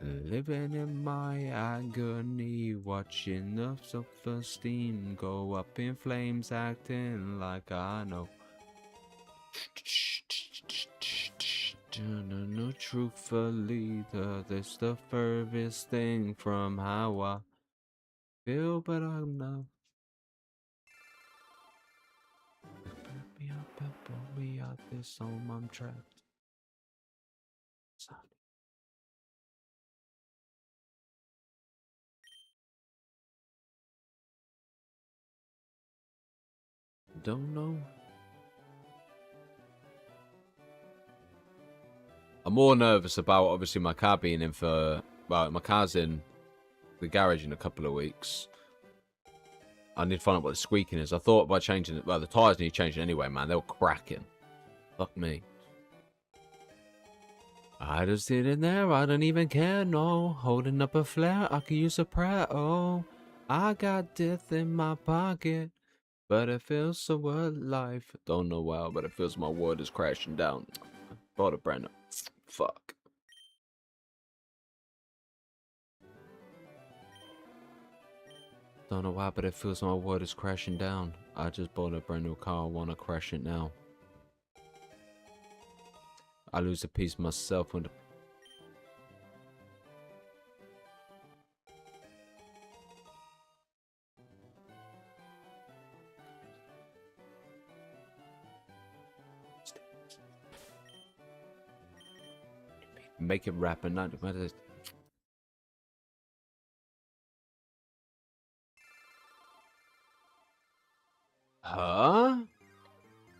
Living in my agony, watching the self-esteem go up in flames, acting like I know. No, truthfully, that's the furthest thing from how I feel, but I'm not. Put me up and pull me out this home, I'm trapped. Sorry. Don't know. I'm more nervous about obviously my car being in for, well, my car's in the garage in a couple of weeks. I need to find out what the squeaking is. I thought by changing it, well, the tyres need changing anyway, man. They were cracking. Fuck me. I just sit in there, I don't even care, no. Holding up a flare, I could use a prayer, oh. I got death in my pocket, but it feels so alive. Don't know why, but it feels my world is crashing down. Bought a brand new. Fuck. Don't know why, but it feels my world is crashing down. I just bought a brand new car, I wanna crash it now. I lose a piece myself when the... Make it rap and not... Huh?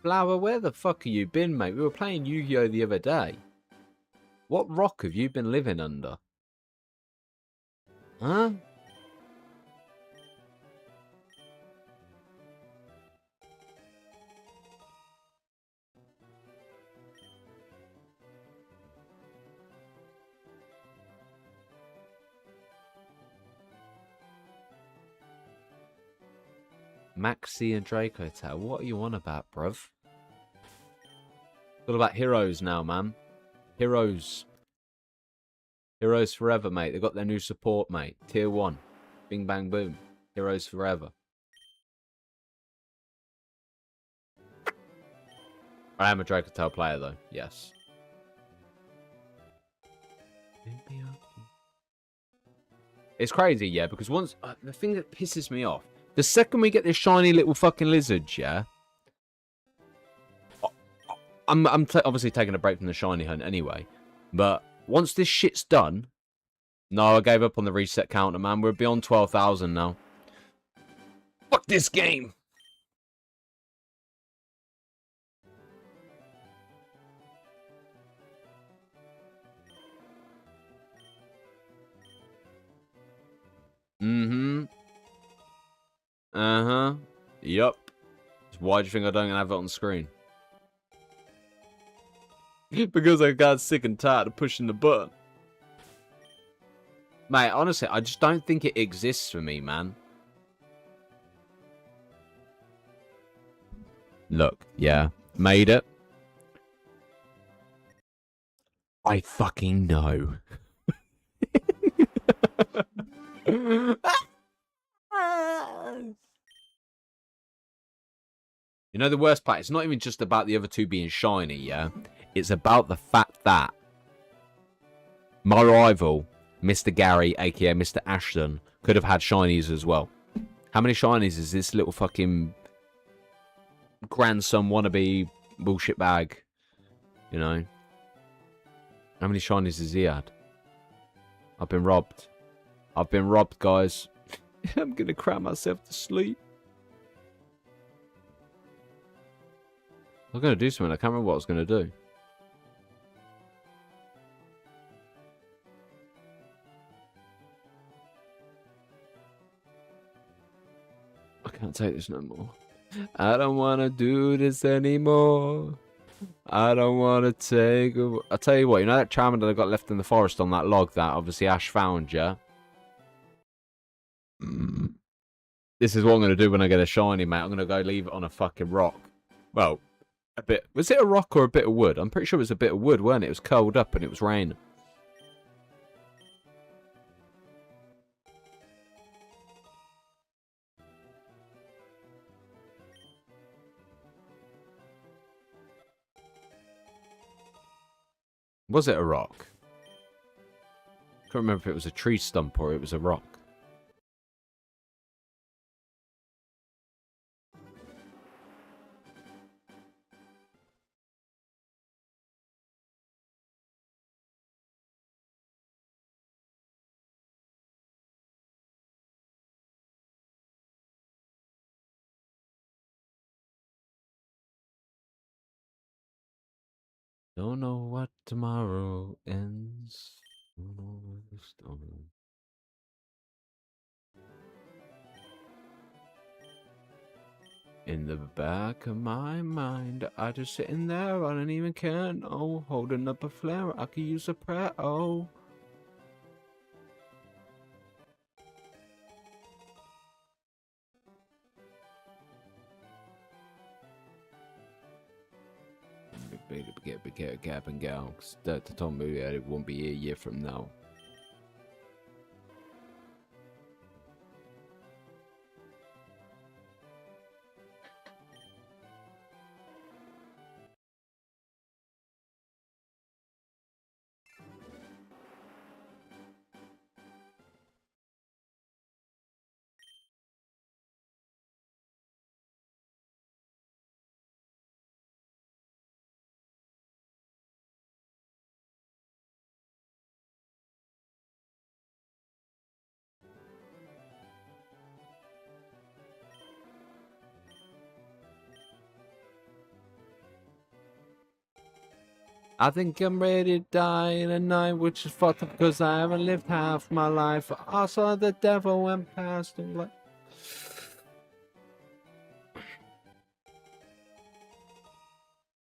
Flower, where the fuck have you been, mate? We were playing Yu-Gi-Oh! The other day. What rock have you been living under? Huh? Maxi and Draco Tail. What are you on about, bruv? It's all about heroes now, man. Heroes. Heroes forever, mate. They got their new support, mate. Tier 1. Bing, bang, boom. Heroes forever. I am a Draco Tail player, though. Yes. It's crazy, yeah, because once... the thing that pisses me off, the second we get this shiny little fucking lizard, yeah... I'm obviously taking a break from the shiny hunt anyway. But once this shit's done... No, I gave up on the reset counter, man. We're beyond 12,000 now. Fuck this game! Mm-hmm. Uh-huh. Yup. Why do you think I don't have it on the screen? Because I got sick and tired of pushing the button. Mate, honestly, I just don't think it exists for me, man. Look, yeah. Made it. I fucking know. You know the worst part? It's not even just about the other two being shiny, yeah? It's about the fact that my rival, Mr. Gary, aka Mr. Ashton, could have had shinies as well. How many shinies is this little fucking grandson wannabe bullshit bag? You know? How many shinies has he had? I've been robbed. I've been robbed, guys. I'm gonna cry myself to sleep. I was gonna do something. I can't remember what I was gonna do. I can't take this no more. I don't wanna do this anymore. I don't wanna take. I'll tell you what. You know that Charmander that got left in the forest on that log that obviously Ash found, yeah. This is what I'm gonna do when I get a shiny, mate. I'm gonna go leave it on a fucking rock. Well. A bit. Was it a rock or a bit of wood? I'm pretty sure it was a bit of wood, weren't it? It was curled up and it was raining. Was it a rock? I can't remember if it was a tree stump or it was a rock. Don't know what tomorrow ends. Don't know where the storm. In the back of my mind, I just sitting there, I don't even care, no. Holding up a flare, I could use a prayer, oh. Get a gap and go, because that told me that it won't be a year from now. I think I'm ready to die tonight, which is fucked up because I haven't lived half my life. I saw the devil went past and like.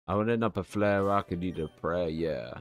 I would end up a flare, I could eat a prayer, yeah.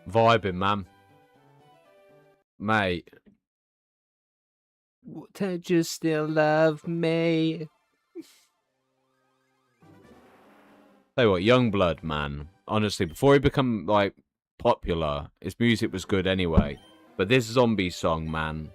Vibing, man. Mate. Don't you still love me? Tell you what, Youngblood, man. Honestly, before he become, like, popular, his music was good anyway. But this zombie song, man.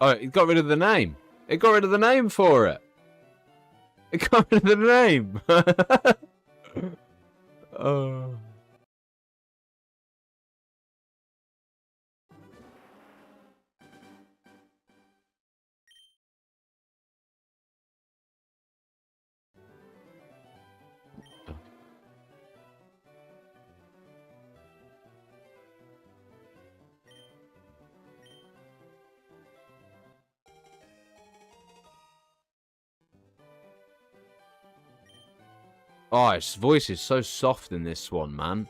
Oh, it got rid of the name. It got rid of the name for it. It got rid of the name. Oh. Oh, his voice is so soft in this one, man.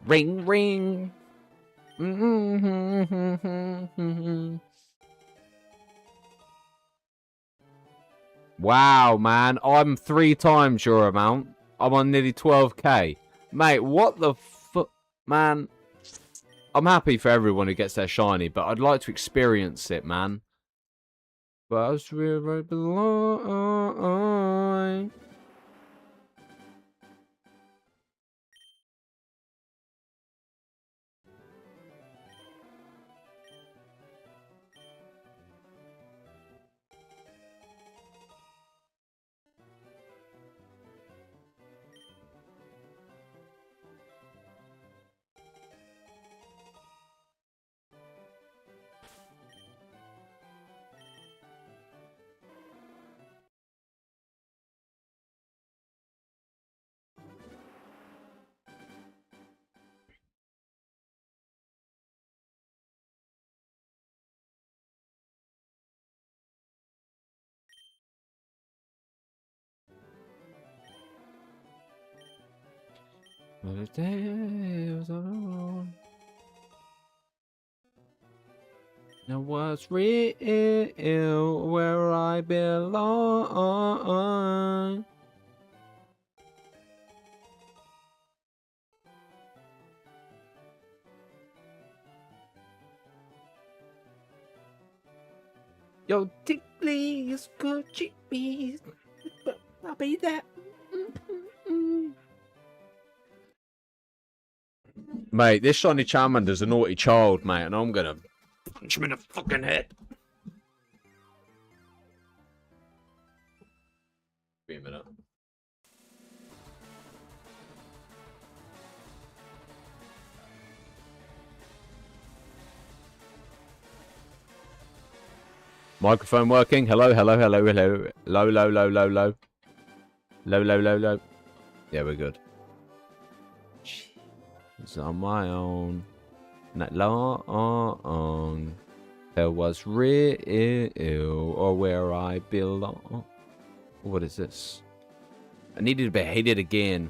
Ring, ring. Wow, man. I'm 3 times your amount. I'm on nearly 12k. Mate, what the fuck? Man, I'm happy for everyone who gets their shiny, but I'd like to experience it, man. But I belong. The day was alone. Now what's real where I belong? Yo, ticklies, good chippies. I'll be there. Mate, this shiny Charmander's a naughty child, mate, and I'm gonna punch him in the fucking head. Wait a minute. Microphone working? Hello, hello, hello, hello. Low, low, low, low, low. Low, low, low, low. Yeah, we're good. It's on my own. Not long. There was real or where I belong. What is this? I needed to be hated again.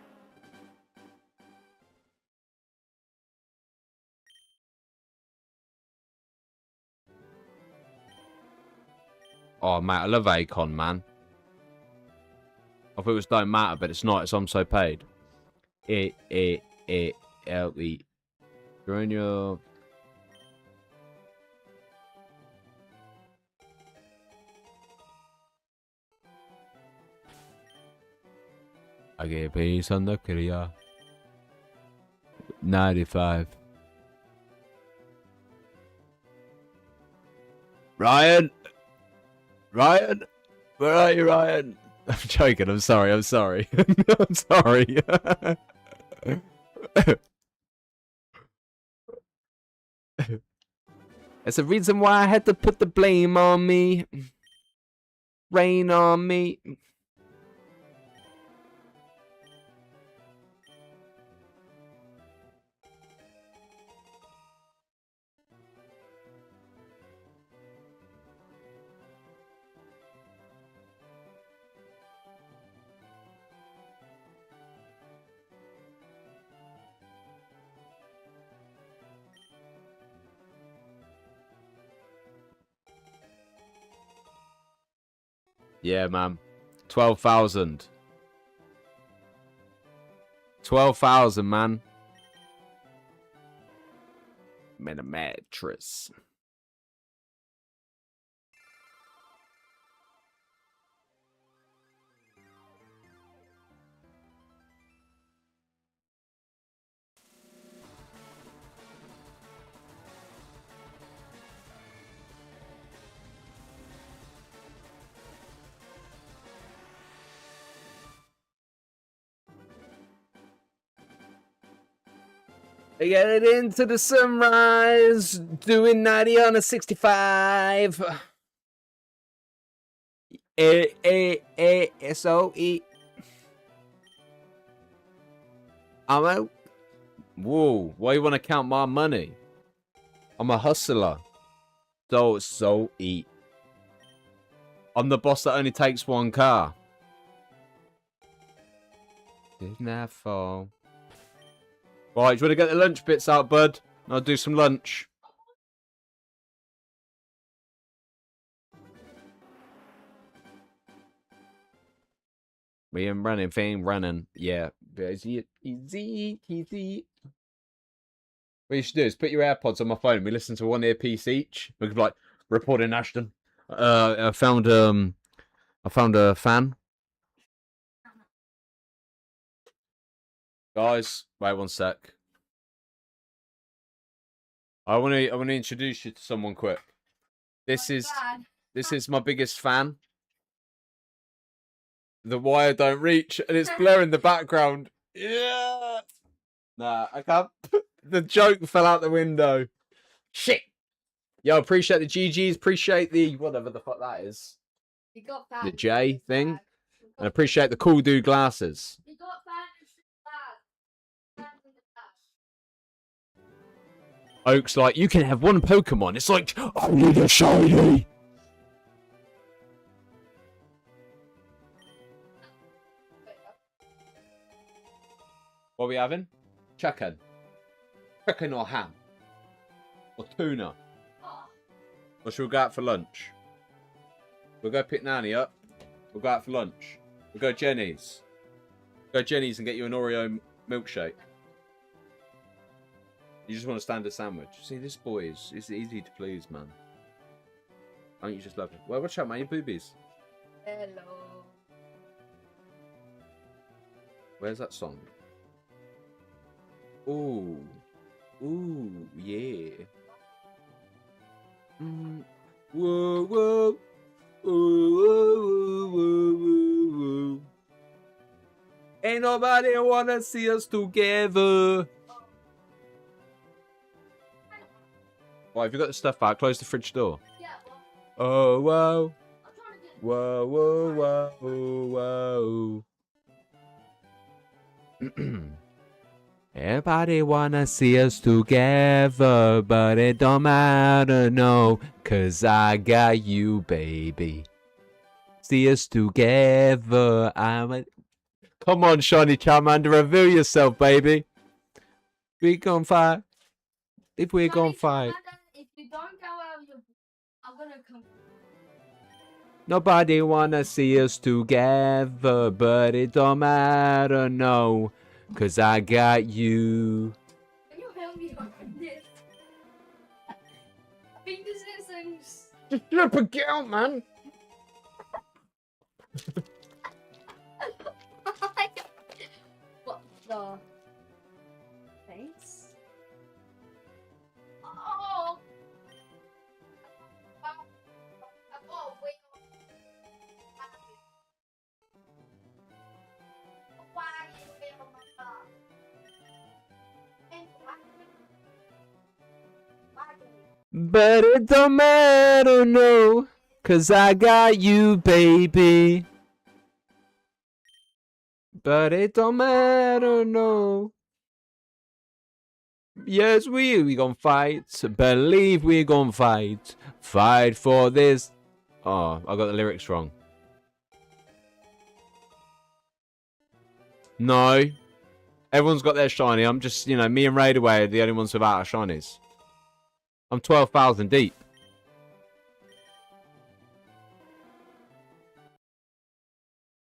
Oh, mate, I love Akon, man. I thought it was don't matter, but it's not. It's I'm so paid. L-E. You're in your... I get peace on the Korea. 95. Ryan! Ryan! Where are you, Ryan? I'm joking, I'm sorry, I'm sorry. I'm sorry. It's the reason why I had to put the blame on me. Rain on me. Yeah, man. 12,000. 12,000, man. I'm in a mattress. Get into the sunrise, doing 90 on a 65. S-O-E. I'm out. Whoa, why you want to count my money? I'm a hustler. So eat. I'm the boss that only takes one car. Didn't that fall? Right, do you want to get the lunch bits out, bud? I'll do some lunch. We am running, fame running. Yeah. Easy. What you should do is put your AirPods on my phone and we listen to one earpiece each. We could be like, reporting Ashton. I found a fan. Guys, wait one sec. I want to introduce you to someone quick. This is my biggest fan. The wire don't reach and it's blurring the background. Yeah. Nah, I can't. The joke fell out the window. Shit. Yo, appreciate the GGs. Appreciate the whatever the fuck that is. You got that. The J thing. And appreciate the cool dude glasses. You got that. Oak's like, you can have one Pokemon. It's like, I need a shiny. What are we having? Chicken. Chicken or ham? Or tuna? Or should we go out for lunch? We'll go pick Nanny up. We'll go out for lunch. We'll go Jenny's. Go Jenny's and get you an Oreo milkshake. You just want a standard sandwich. See, this boy is easy to please, man. Don't you just love it? Well, watch out, man. Your boobies. Hello. Where's that song? Ooh. Ooh, yeah. Whoa, whoa. Ooh, whoa, whoa, whoa, whoa. Ain't nobody wanna see us together. Why, have you got the stuff out? Close the fridge door. Yeah. Oh, whoa. Whoa, whoa, whoa, whoa. Everybody wanna see us together, but it don't matter, no, 'cause I got you, baby. See us together, Come on, shiny Charmander, reveal yourself, baby. We gon' fight. If we're gon' fight. If you don't go out, I'm gonna come. Nobody wanna see us together, but it don't matter, no. Cause I got you. Can you help me on this? I think this is Just flip a girl, man. what the face? Oh! Oh, wait. Why you feel my God? But it don't matter, no. Cause I got you, baby. But it don't matter, no. Yes, we gon' fight. Believe we gon' fight. Fight for this. Oh, I got the lyrics wrong. No. Everyone's got their shiny. I'm just, you know, me and Raidaway are the only ones without our shinies. I'm 12,000 deep.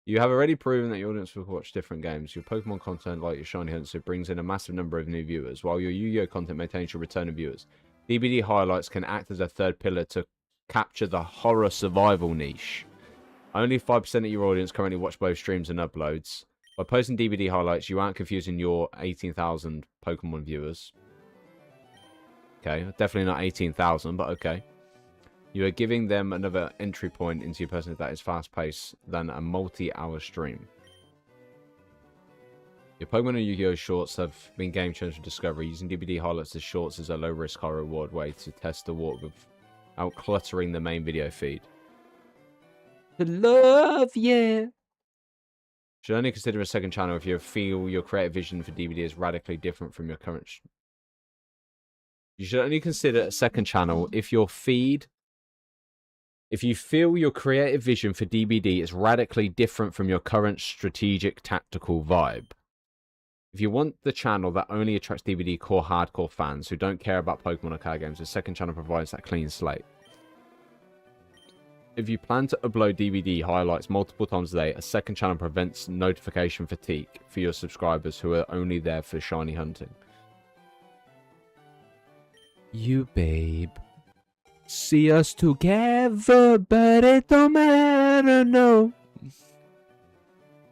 You have already proven that your audience will watch different games. Your Pokemon content, like your Shiny Hunter, brings in a massive number of new viewers, while your Yu-Gi-Oh content maintains your return of viewers. DBD highlights can act as a third pillar to capture the horror survival niche. Only 5% of your audience currently watch both streams and uploads. By posting DBD highlights, you aren't confusing your 18,000 Pokemon viewers. Okay, definitely not 18,000, but okay. You are giving them another entry point into your personality that is fast-paced than a multi-hour stream. Your Pokemon and Yu-Gi-Oh! Shorts have been game-changers for Discovery. Using DBD highlights as shorts is a low-risk, high-reward way to test the water without cluttering the main video feed. The love, yeah. Should only consider a second channel if you feel your creative vision for DBD is radically different from your current... You should only consider a second channel if your feed... If you feel your creative vision for DBD is radically different from your current strategic tactical vibe. If you want the channel that only attracts DBD core hardcore fans who don't care about Pokemon or card games, the second channel provides that clean slate. If you plan to upload DBD highlights multiple times a day, a second channel prevents notification fatigue for your subscribers who are only there for shiny hunting. You babe. See us together, but it don't matter, no.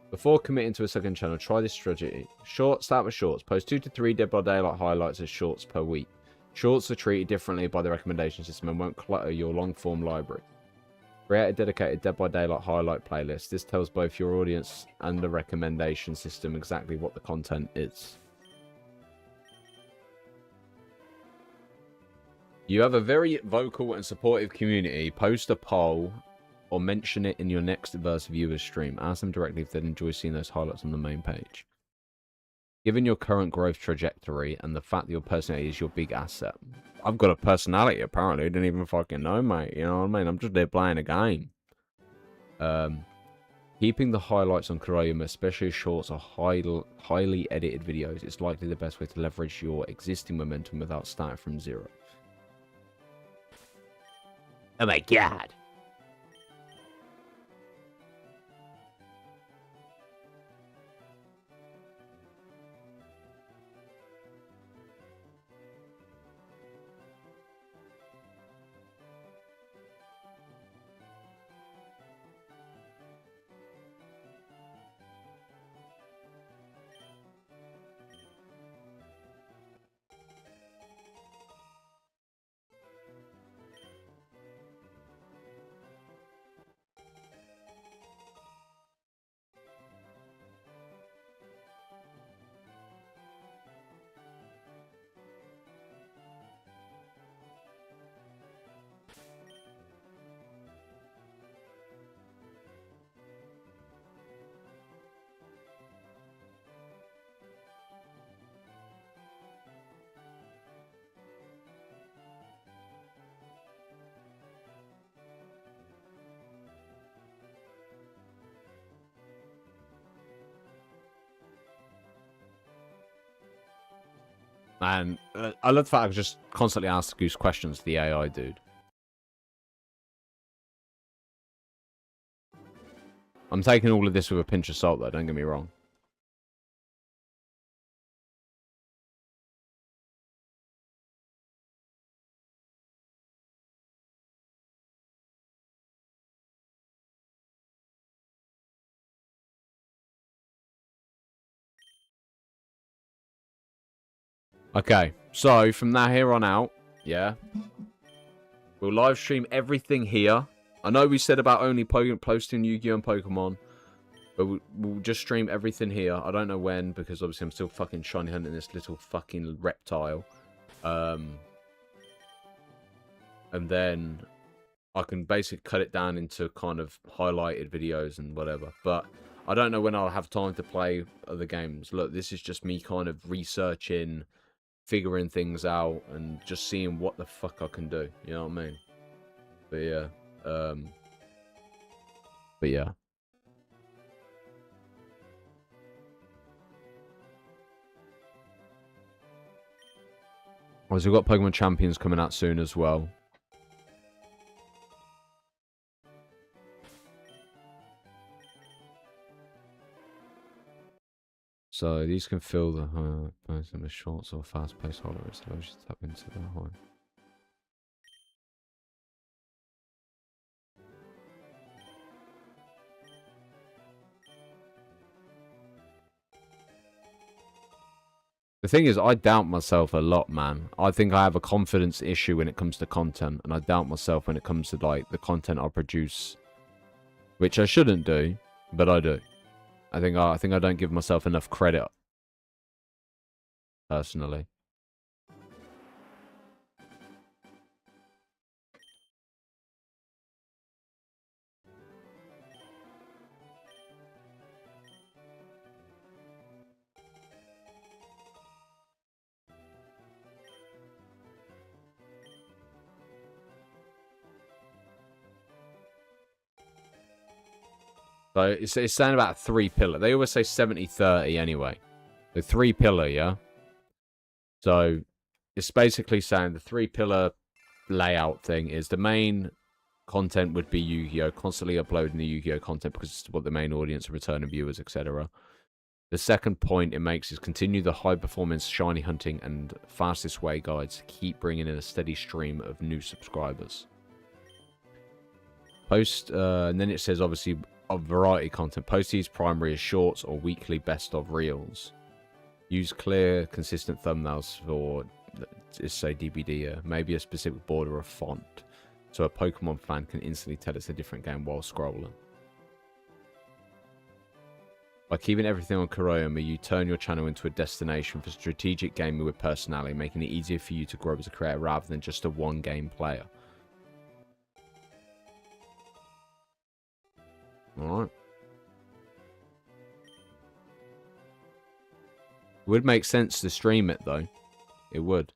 Before committing to a second channel, try this strategy. Start with shorts. Post 2 to 3 Dead by Daylight highlights as shorts per week. Shorts are treated differently by the recommendation system and won't clutter your long-form library. Create a dedicated Dead by Daylight highlight playlist. This tells both your audience and the recommendation system exactly what the content is. You have a very vocal and supportive community. Post a poll or mention it in your next Verse viewers stream. Ask them directly if they'd enjoy seeing those highlights on the main page. Given your current growth trajectory and the fact that your personality is your big asset. I've got a personality, apparently. I didn't even fucking know, mate. You know what I mean? I'm just there playing a game. Keeping the highlights on Kuraiuma, especially shorts or highly edited videos, is likely the best way to leverage your existing momentum without starting from zero. Oh my god. Man, I love the fact I just constantly ask Goose questions to the AI dude. I'm taking all of this with a pinch of salt, though. Don't get me wrong. Okay, so from now here on out, yeah, we'll live stream everything here. I know we said about only posting Yu-Gi-Oh! And Pokemon, but we'll just stream everything here. I don't know when, because obviously I'm still fucking shiny hunting this little fucking reptile. And then I can basically cut it down into kind of highlighted videos and whatever. But I don't know when I'll have time to play other games. Look, this is just me kind of researching, figuring things out, and just seeing what the fuck I can do. You know what I mean? But yeah. But yeah. Also, we've got Pokemon Champions coming out soon as well. So these can fill the both in the shorts or fast-paced hollowers. So just tap into the high. The thing is, I doubt myself a lot, man. I think I have a confidence issue when it comes to content, and I doubt myself when it comes to like the content I produce, which I shouldn't do, but I do. I think I don't give myself enough credit, personally. So it's saying about 3-pillar. They always say 70-30 anyway. The 3-pillar, yeah? So it's basically saying the 3-pillar layout thing is the main content would be Yu-Gi-Oh! Constantly uploading the Yu-Gi-Oh! Content because it's what the main audience and returning viewers, etc. The second point it makes is continue the high-performance shiny hunting and fastest way guides to keep bringing in a steady stream of new subscribers. Post, and then it says, obviously, of variety content. Post these primary as shorts or weekly best of reels. Use clear, consistent thumbnails for, let's say, DBD, maybe a specific border or font, so a Pokemon fan can instantly tell it's a different game while scrolling. By keeping everything on Kuraiuma, you turn your channel into a destination for strategic gaming with personality, making it easier for you to grow as a creator rather than just a one-game player. Alright. Would make sense to stream it, though. It would.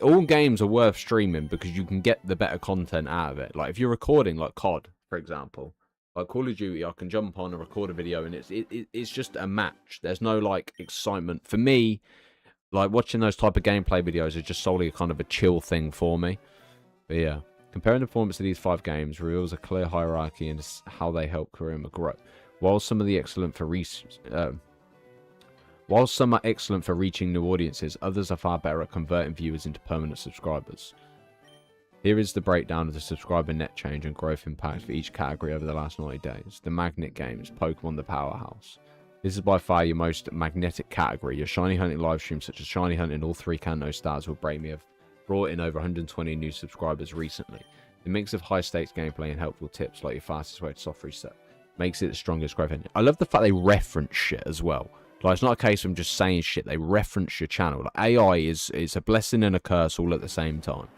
All games are worth streaming because you can get the better content out of it. Like, if you're recording, like COD, for example. Like Call of Duty, I can jump on and record a video, and it's just a match. There's no, like, excitement. For me, like, watching those type of gameplay videos is just solely kind of a chill thing for me. But, yeah. Comparing the performance of these 5 games reveals a clear hierarchy in how they help Kuraiuma grow. While some are excellent for reaching new audiences, others are far better at converting viewers into permanent subscribers. Here is the breakdown of the subscriber net change and growth impact for each category over the last 90 days. The Magnet Games, Pokemon the Powerhouse. This is by far your most magnetic category. Your shiny hunting live streams such as shiny hunting all 3 Kanto stars will break me have brought in over 120 new subscribers recently. The mix of high stakes gameplay and helpful tips like your fastest way to soft reset makes it the strongest growth engine. I love the fact they reference shit as well. Like, it's not a case of them just saying shit, they reference your channel. Like, AI is a blessing and a curse all at the same time.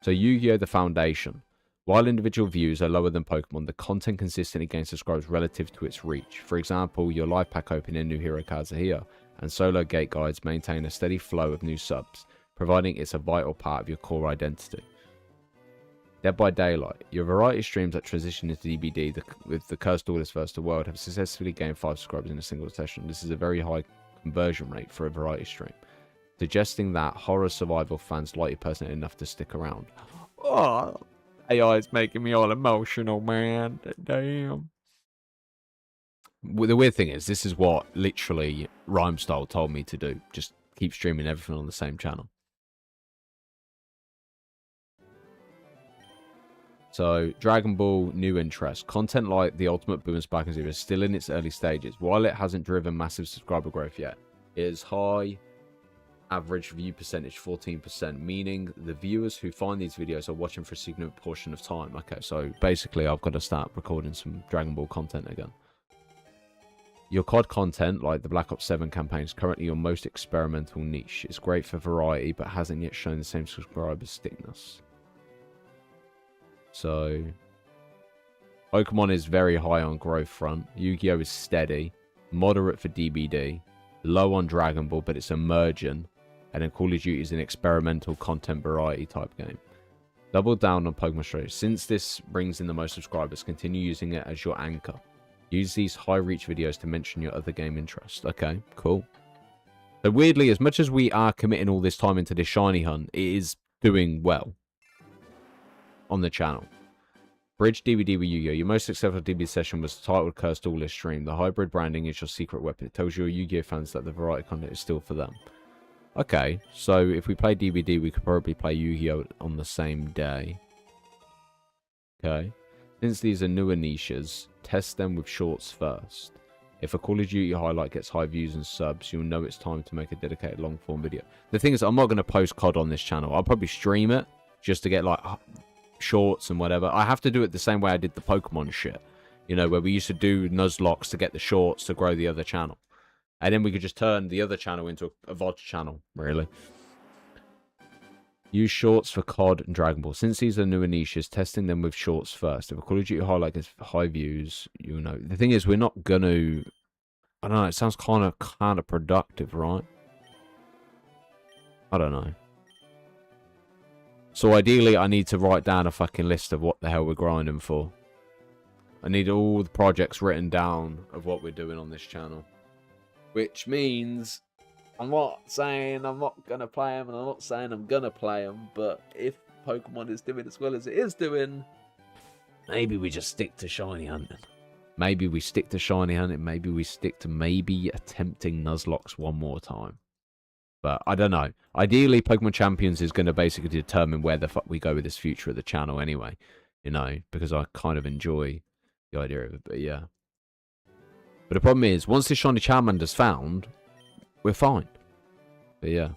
So Yu-Gi-Oh! The Foundation. While individual views are lower than Pokemon, the content consistently gains subscribers relative to its reach. For example, your live pack opening and new hero cards are here, and solo gate guides maintain a steady flow of new subs, providing it's a vital part of your core identity. Dead by Daylight. Your variety streams that transition into DBD with the Cursed Orders vs. the World have successfully gained 5 subscribers in a single session. This is a very high conversion rate for a variety stream, suggesting that horror survival fans like your personality enough to stick around. Oh, AI is making me all emotional, man. Damn. The weird thing is, this is what literally Rhymestyle told me to do. Just keep streaming everything on the same channel. So, Dragon Ball, new interest. Content like the Ultimate Boom and Spike and Zero is still in its early stages. While it hasn't driven massive subscriber growth yet, it is high average view percentage, 14%, meaning the viewers who find these videos are watching for a significant portion of time. Okay, so basically I've got to start recording some Dragon Ball content again. Your COD content, like the Black Ops 7 campaign, is currently your most experimental niche. It's great for variety, but hasn't yet shown the same subscriber stickiness. So, Pokemon is very high on growth front. Yu-Gi-Oh! Is steady. Moderate for DBD. Low on Dragon Ball, but it's emerging. And then Call of Duty is an experimental content variety type game. Double down on Pokemon strategy. Since this brings in the most subscribers, continue using it as your anchor. Use these high reach videos to mention your other game interests. Okay, cool. So weirdly, as much as we are committing all this time into this shiny hunt, it is doing well on the channel. Bridge DVD with Yu-Gi-Oh! Your most successful DBD session was titled Cursed Duelist Stream. The hybrid branding is your secret weapon. It tells your Yu-Gi-Oh! Fans that the variety content is still for them. Okay, so if we play DVD, we could probably play Yu-Gi-Oh! On the same day. Okay. Since these are newer niches, test them with shorts first. If a Call of Duty highlight gets high views and subs, you'll know it's time to make a dedicated long-form video. The thing is, I'm not going to post COD on this channel. I'll probably stream it just to get, like, shorts and whatever. I have to do it the same way I did the Pokemon shit. You know, where we used to do Nuzlocks to get the shorts to grow the other channel. And then we could just turn the other channel into a VOD channel, really. Use shorts for COD and Dragon Ball. Since these are newer niches, testing them with shorts first. If a Call of Duty highlight gets high views, you know. The thing is, we're not going to... I don't know, it sounds kind of productive, right? I don't know. So ideally, I need to write down a fucking list of what the hell we're grinding for. I need all the projects written down of what we're doing on this channel. Which means... I'm not saying I'm not going to play them, and I'm not saying I'm going to play them, but if Pokemon is doing as well as it is doing, maybe we just stick to shiny hunting. Maybe we stick to shiny hunting, maybe we stick to maybe attempting Nuzlocks one more time. But I don't know. Ideally, Pokemon Champions is going to basically determine where the fuck we go with this future of the channel anyway, you know, because I kind of enjoy the idea of it, but yeah. But the problem is, once this shiny Charmander's found... we're fine. But yeah.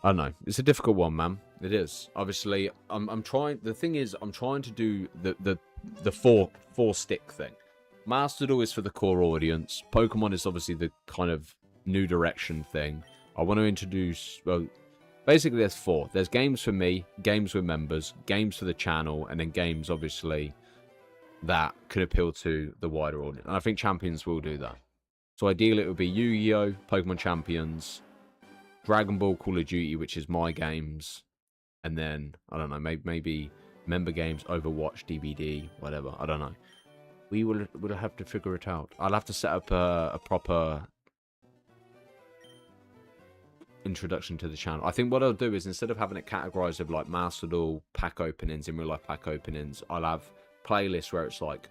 I don't know. It's a difficult one, man. It is. Obviously, I'm trying... the thing is, I'm trying to do the four stick thing. Master Duel is for the core audience. Pokemon is obviously the kind of new direction thing. I want to introduce... well, basically there's four. There's games for me, games with members, games for the channel, and then games, obviously, that could appeal to the wider audience. And I think Champions will do that. So ideally it would be Yu-Gi-Oh!, Pokemon Champions, Dragon Ball, Call of Duty, which is my games, and then, I don't know, maybe member games, Overwatch, DBD, whatever, I don't know. We'll have to figure it out. I'll have to set up a proper introduction to the channel. I think what I'll do is, instead of having it categorized of like Master Duel, pack openings, in real life pack openings, I'll have playlists where it's like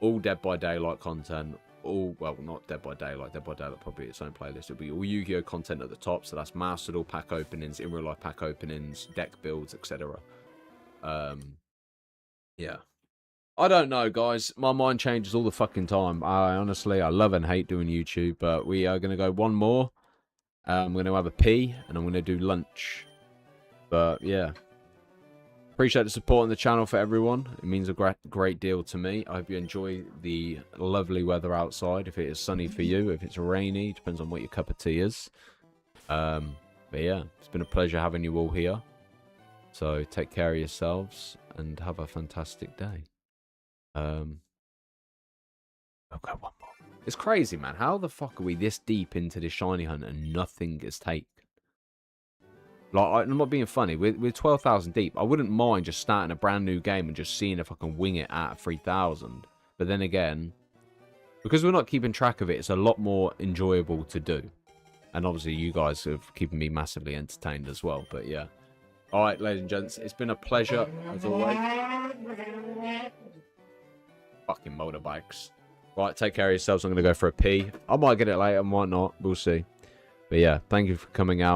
all Dead by Daylight content, all, well, not Dead by Daylight probably its own playlist. It'll be all Yu-Gi-Oh! Content at the top, so that's Master Duel pack openings, in real life pack openings, deck builds, etc. Yeah. I don't know, guys. My mind changes all the fucking time. I love and hate doing YouTube, but we are going to go one more. I'm going to have a pee, and I'm going to do lunch. But, yeah. Appreciate the support on the channel for everyone. It means a great deal to me. I hope you enjoy the lovely weather outside. If it is sunny for you, if it's rainy, depends on what your cup of tea is. But yeah, it's been a pleasure having you all here. So take care of yourselves and have a fantastic day. Okay, one more. It's crazy, man. How the fuck are we this deep into the shiny hunt and nothing is taken? Like, I'm not being funny. We're 12,000 deep. I wouldn't mind just starting a brand new game and just seeing if I can wing it at 3,000. But then again, because we're not keeping track of it, it's a lot more enjoyable to do. And obviously, you guys have keeping me massively entertained as well. But yeah. All right, ladies and gents, it's been a pleasure as always. Fucking motorbikes. Right, take care of yourselves. I'm going to go for a pee. I might get it later, I might not. We'll see. But yeah, thank you for coming out.